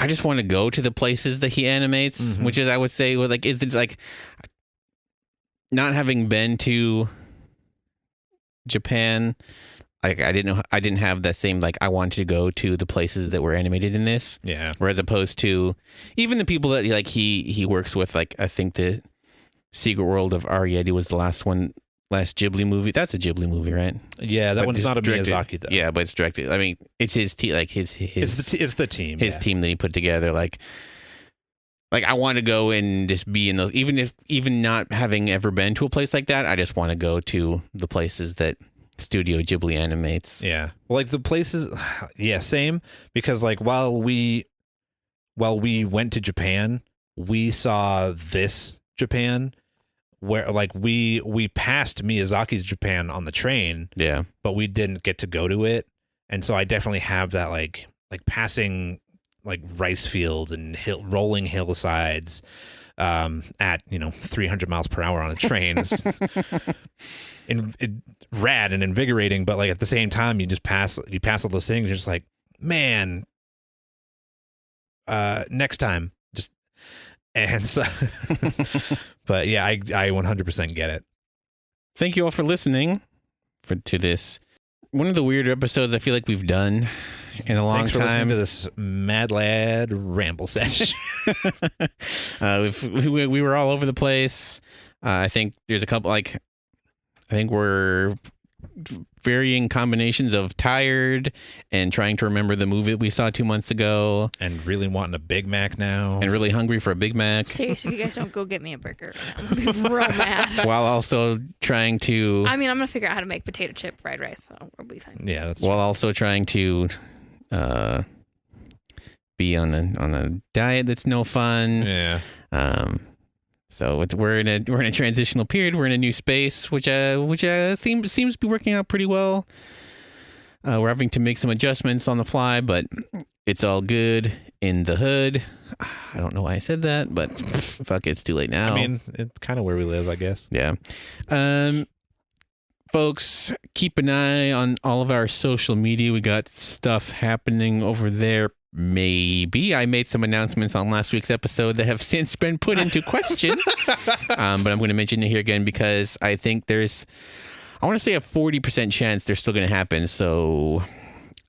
B: just want to go to the places that he animates, which is I would say was like is it like not having been to Japan. Like I didn't have that same like I wanted to go to the places that were animated in this.
D: Yeah.
B: Whereas opposed to even the people that like he works with, like I think the Secret World of Arrietty was the last Ghibli movie. That's a Ghibli movie, right?
D: Yeah, that
B: But
D: one's
B: it's
D: not a
B: directed-
D: Miyazaki though.
B: Yeah, but it's directed. I mean, it's his team. Like his
D: It's the team.
B: his team that he put together. Like I want to go and just be in those. Even not having ever been to a place like that, I just want to go to the places that Studio Ghibli animates.
D: Yeah. Well, like the places, yeah, same. Because like while we went to Japan, we saw this Japan where like we passed Miyazaki's Japan on the train,
B: Yeah.
D: but we didn't get to go to it. And so I definitely have that like passing like rice fields and rolling hillsides at 300 miles per hour on a train. Rad and invigorating, but like at the same time you pass all those things, you're just like, man, next time, just, and so but yeah, I 100% get it.
B: Thank you all for listening to this one of the weirder episodes I feel like we've done in a long
D: Thanks for listening
B: time.
D: to this Mad Lad ramble session.
B: We were all over the place. I think there's a couple I think we're varying combinations of tired and trying to remember the movie that we saw 2 months ago
D: And really wanting a Big Mac now.
B: and really hungry for a Big Mac.
C: Seriously, if you guys don't go get me a burger right now, I'm gonna be real mad.
B: While also trying to
C: I mean, I'm gonna figure out how to make potato chip fried rice, so we'll be fine.
D: Yeah, that's
B: while also trying to be on a diet that's no fun.
D: yeah.
B: So we're in a transitional period. We're in a new space, which seems to be working out pretty well. We're having to make some adjustments on the fly, but it's all good in the hood. I don't know why I said that, but fuck it, it's too late now.
D: I mean, it's kind of where we live, I guess.
B: Yeah. Folks, keep an eye on all of our social media. We got stuff happening over there. Maybe I made some announcements on last week's episode that have since been put into question. But I'm going to mention it here again because I think there's, I want to say a 40% chance they're still going to happen. So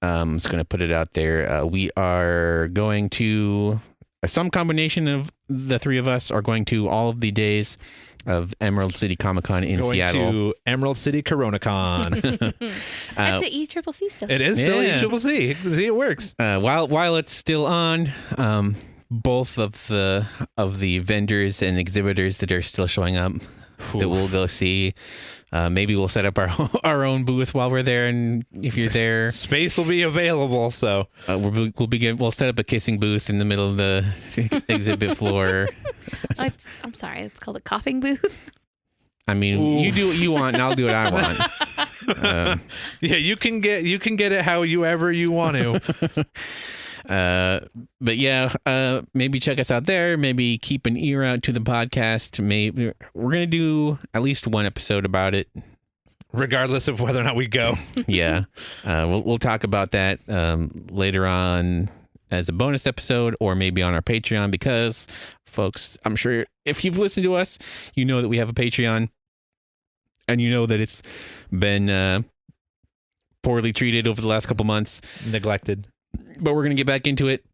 B: I'm just going to put it out there. We are going to, some combination of the three of us are going to all of the days of Emerald City Comic Con in
D: Going
B: Seattle.
D: to Emerald City CoronaCon.
C: That's the ECCC still.
D: It is still
B: Yeah.
D: ECCC. See, it works.
B: While it's still on, both of the vendors and exhibitors that are still showing up that we'll go see. Maybe we'll set up our own booth while we're there, and if you're there,
D: Space will be available, so
B: we'll set up a kissing booth in the middle of the exhibit floor.
C: I'm sorry, it's called a coughing booth.
B: I mean,
D: Oof.
B: you do what you want, and I'll do what I want.
D: yeah, you can get it however you want to.
B: But yeah, maybe check us out there. Maybe keep an ear out to the podcast. Maybe we're gonna do at least one episode about it.
D: Regardless of whether or not we go.
B: Yeah, we'll talk about that later on as a bonus episode, or maybe on our Patreon. Because, folks, I'm sure if you've listened to us, you know that we have a Patreon, and you know that it's been poorly treated over the last couple months.
D: Neglected.
B: But we're gonna get back into it.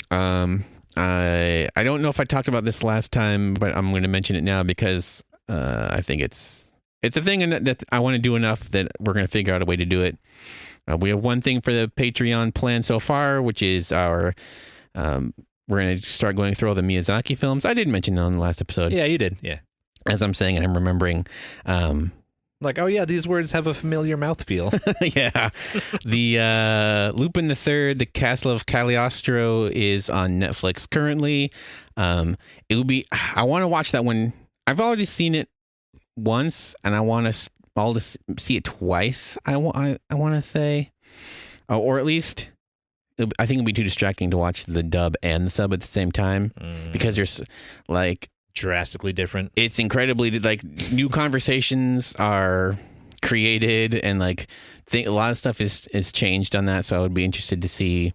B: I don't know if I talked about this last time, but I'm gonna mention it now because I think it's a thing that I want to do enough that we're gonna figure out a way to do it. We have one thing for the Patreon plan so far, which is our we're gonna start going through all the Miyazaki films. I did mention that on the last episode.
D: Yeah, you did. Yeah.
B: As I'm saying, and I'm remembering.
D: Like, oh yeah, these words have a familiar mouthfeel.
B: Yeah. The Lupin the Third, The Castle of Cagliostro is on Netflix currently. I want to watch that one. I've already seen it once, and I want to see it twice. I want to say, or at least, I think it'd be too distracting to watch the dub and the sub at the same time because there's like.
D: Drastically different.
B: It's incredibly like new conversations are created, and like a lot of stuff is changed on that. So I would be interested to see.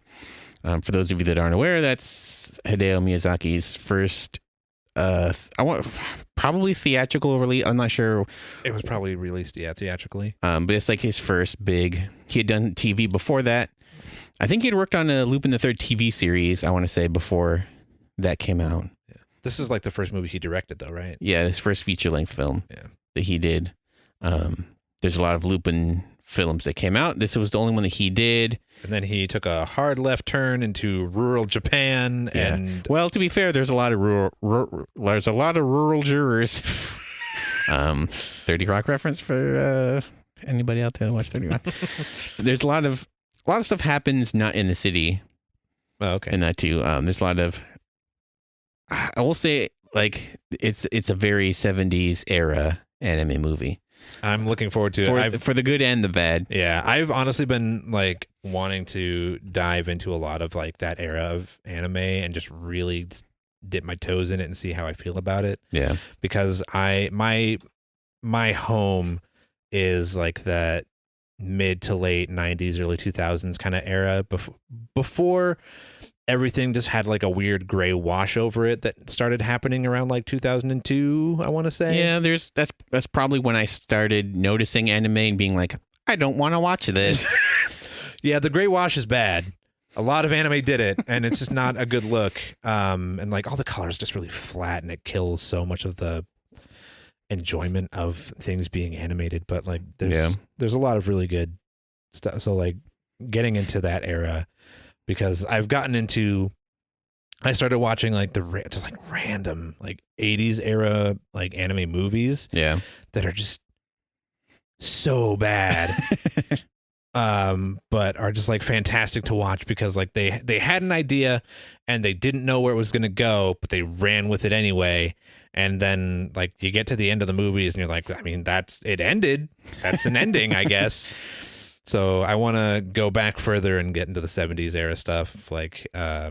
B: For those of you that aren't aware, that's Hideo Miyazaki's first. Probably theatrical release. I'm not sure.
D: It was probably released, theatrically.
B: But it's like his first big. He had done TV before that. I think he had worked on a Lupin the Third TV series. I want to say before that came out.
D: Yeah. This is like the first movie he directed, though, right?
B: Yeah, his first feature-length film that he did. There's a lot of Lupin films that came out. This was the only one that he did.
D: And then he took a hard left turn into rural Japan.
B: Yeah.
D: And
B: well, to be fair, there's a lot of rural jurors. 30 Rock reference for anybody out there that watch 30 Rock. There's a lot of stuff happens not in the city.
D: oh, okay.
B: And that too. There's a lot of. I will say, like, it's a very 70s era anime movie.
D: I'm looking forward to it.
B: For the good and the bad.
D: Yeah, I've honestly been like wanting to dive into a lot of like that era of anime and just really dip my toes in it and see how I feel about it.
B: Yeah.
D: Because my home is like that mid to late 90s, early 2000s kind of era before everything just had like a weird gray wash over it that started happening around like 2002, I want to say.
B: Yeah, that's probably when I started noticing anime and being like, I don't want to watch this.
D: Yeah, the gray wash is bad. A lot of anime did it, and it's just not a good look. And like all the colors just really flat, and it kills so much of the enjoyment of things being animated, but like
B: Yeah.
D: there's a lot of really good stuff. So like getting into that era, because I started watching like just like random like 80s era like anime movies
B: Yeah.
D: that are just so bad. But are just like fantastic to watch because like they had an idea and they didn't know where it was going to go, but they ran with it anyway. And then like you get to the end of the movies and you're like, I mean, it ended. That's an ending, I guess. So I want to go back further and get into the 70s era stuff. Like, I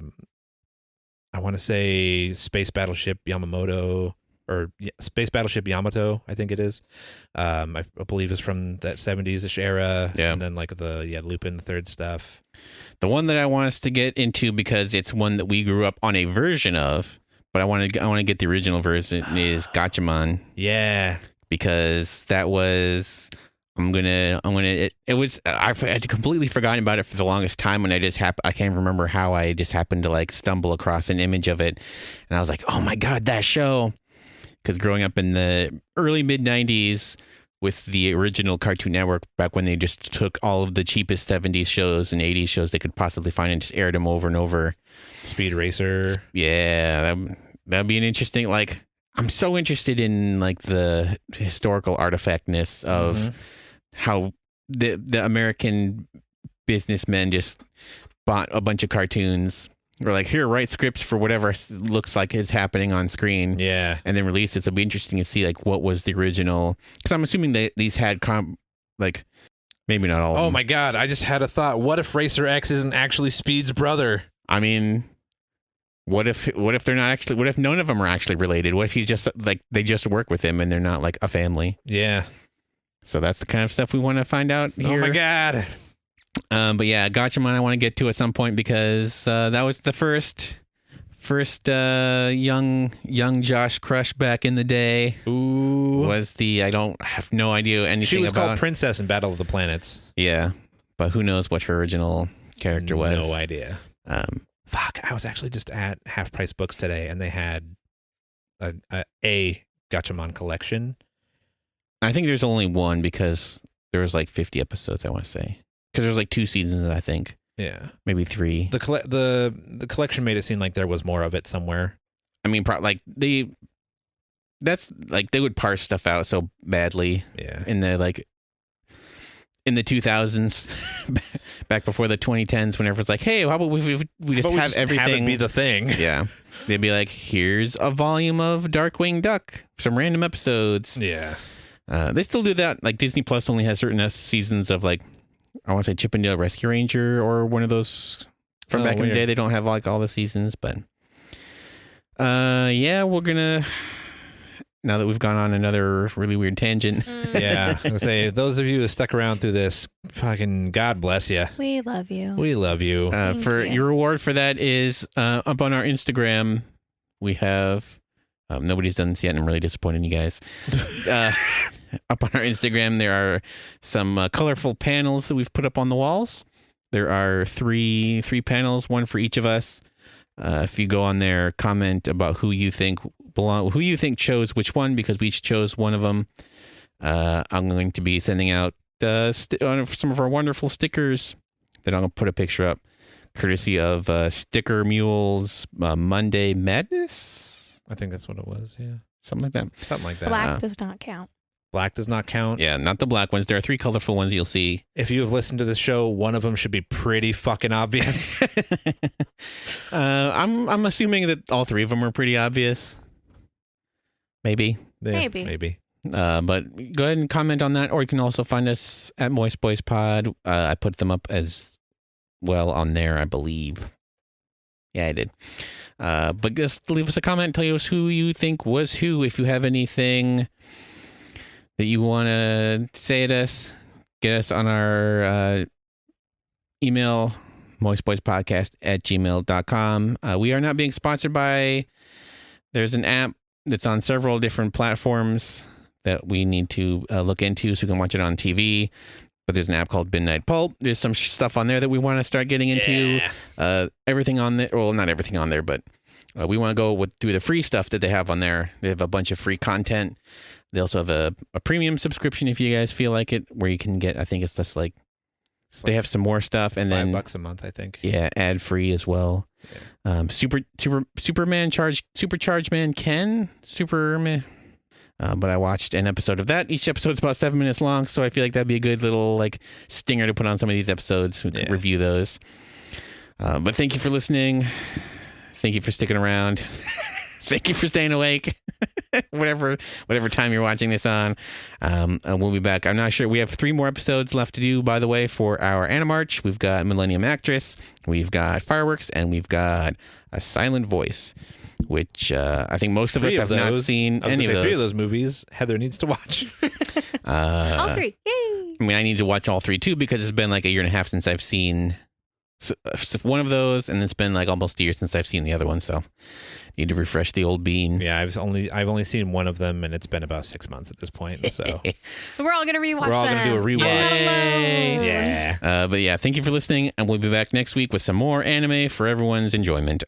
D: want to say Space Battleship Yamato, I think it is. I believe is from that 70s-ish era.
B: Yeah.
D: And then like Lupin the Third stuff.
B: The one that I want us to get into, because it's one that we grew up on a version of, but I want to get the original version, is Gatchaman,
D: Yeah.
B: because that was I had completely forgotten about it for the longest time, and I can't remember how I just happened to like stumble across an image of it, and I was like, oh my god, that show. Because growing up in the early mid-90s with the original Cartoon Network, back when they just took all of the cheapest 70s shows and 80s shows they could possibly find and just aired them over and over.
D: Speed Racer.
B: Yeah, that'd be an interesting, like, I'm so interested in like the historical artifactness of how the American businessmen just bought a bunch of cartoons, or like, here, write scripts for whatever looks like is happening on screen.
D: Yeah.
B: And then release it. So it'll be interesting to see like what was the original, because I'm assuming that these had like maybe not all of
D: Oh
B: them.
D: my god, I just had a thought. What if Racer X isn't actually Speed's brother?
B: I mean, what if they're not actually, what if none of them are actually related? What if he's just like, they just work with him and they're not like a family?
D: Yeah.
B: So that's the kind of stuff we want to find out here.
D: Oh my god.
B: But yeah, Gatchaman I want to get to at some point, because that was the first young Josh crush back in the day.
D: Ooh.
B: Was I don't have no idea anything
D: She was
B: about.
D: called Princess in Battle of the Planets.
B: Yeah, but who knows what her original character was.
D: No idea. Fuck, I was actually just at Half Price Books today, and they had a Gatchaman collection.
B: I think there's only one, because there was like 50 episodes, I want to say. Because there's like 2 seasons, I think.
D: Yeah.
B: Maybe 3.
D: The collection made it seem like there was more of it somewhere.
B: I mean, that's like, they would parse stuff out so badly.
D: Yeah.
B: In the 2000s, back before the 2010s, when everyone's like, hey, how about we just have everything
D: have it be the thing.
B: Yeah, they'd be like, here's a volume of Darkwing Duck, some random episodes.
D: Yeah.
B: They still do that. Like Disney Plus only has certain seasons of, like, I want to say Chippendale Rescue Ranger or one of those from back in the day. They don't have like all the seasons, but yeah, we're gonna, now that we've gone on another really weird tangent.
D: Yeah. I say, those of you who stuck around through this, fucking God bless you.
C: We love you.
D: We love you.
C: Thank
B: For
C: you.
B: your reward for that is up on our Instagram. We have nobody's done this yet, and I'm really disappointed in you guys. Up on our Instagram, there are some colorful panels that we've put up on the walls. There are three panels, one for each of us. If you go on there, comment about who you think chose which one, because we each chose one of them. I'm going to be sending out some of our wonderful stickers that I'm going to put a picture up, courtesy of Sticker Mule's Monday Madness.
D: I think that's what it was. Yeah.
B: Something like that.
D: Something like that.
C: Black does not count.
D: Black does not count.
B: Yeah, not the black ones. There are 3 colorful ones you'll see.
D: If you have listened to this show, one of them should be pretty fucking obvious.
B: I'm assuming that all 3 of them are pretty obvious. Maybe.
D: Yeah,
C: Maybe.
D: Maybe.
B: But go ahead and comment on that, or you can also find us at Moist Boys Pod. I put them up as well on there, I believe. Yeah, I did. But just leave us a comment, tell us who you think was who. If you have anything that you want to say at us, get us on our email, moistboyspodcast@gmail.com. We are not being sponsored by, there's an app that's on several different platforms that we need to look into so we can watch it on TV. But there's an app called Midnight Pulp. There's some stuff on there that we want to start getting into.
D: Yeah.
B: Everything on there, well, not everything on there, but we want to go through the free stuff that they have on there. They have a bunch of free content. They also have a premium subscription if you guys feel like it, where you can get, I think it's just like, they have some more stuff, and then
D: $5 a month, I think.
B: Yeah, ad free as well. Yeah. Supercharged Man Ken, Superman. But I watched an episode of that. Each episode's about 7 minutes long, so I feel like that'd be a good little like stinger to put on some of these episodes. We can review those. But thank you for listening. Thank you for sticking around. Thank you for staying awake. whatever time you're watching this on. And we'll be back. I'm not sure. We have 3 more episodes left to do, by the way, for our Animarch. We've got Millennium Actress, we've got Fireworks, and we've got A Silent Voice, which I think most of us have not seen any of those.
D: 3 of those movies Heather needs to watch.
C: All 3. Yay!
B: I mean, I need to watch all 3 too, because it's been like a year and a half since I've seen one of those, and it's been like almost a year since I've seen the other one, so need to refresh the old bean.
D: Yeah, I've only seen one of them, and it's been about 6 months at this point. So
C: we're all gonna rewatch.
D: We're all gonna do a rewatch.
B: Yay.
D: Yeah.
B: But yeah, thank you for listening, and we'll be back next week with some more anime for everyone's enjoyment.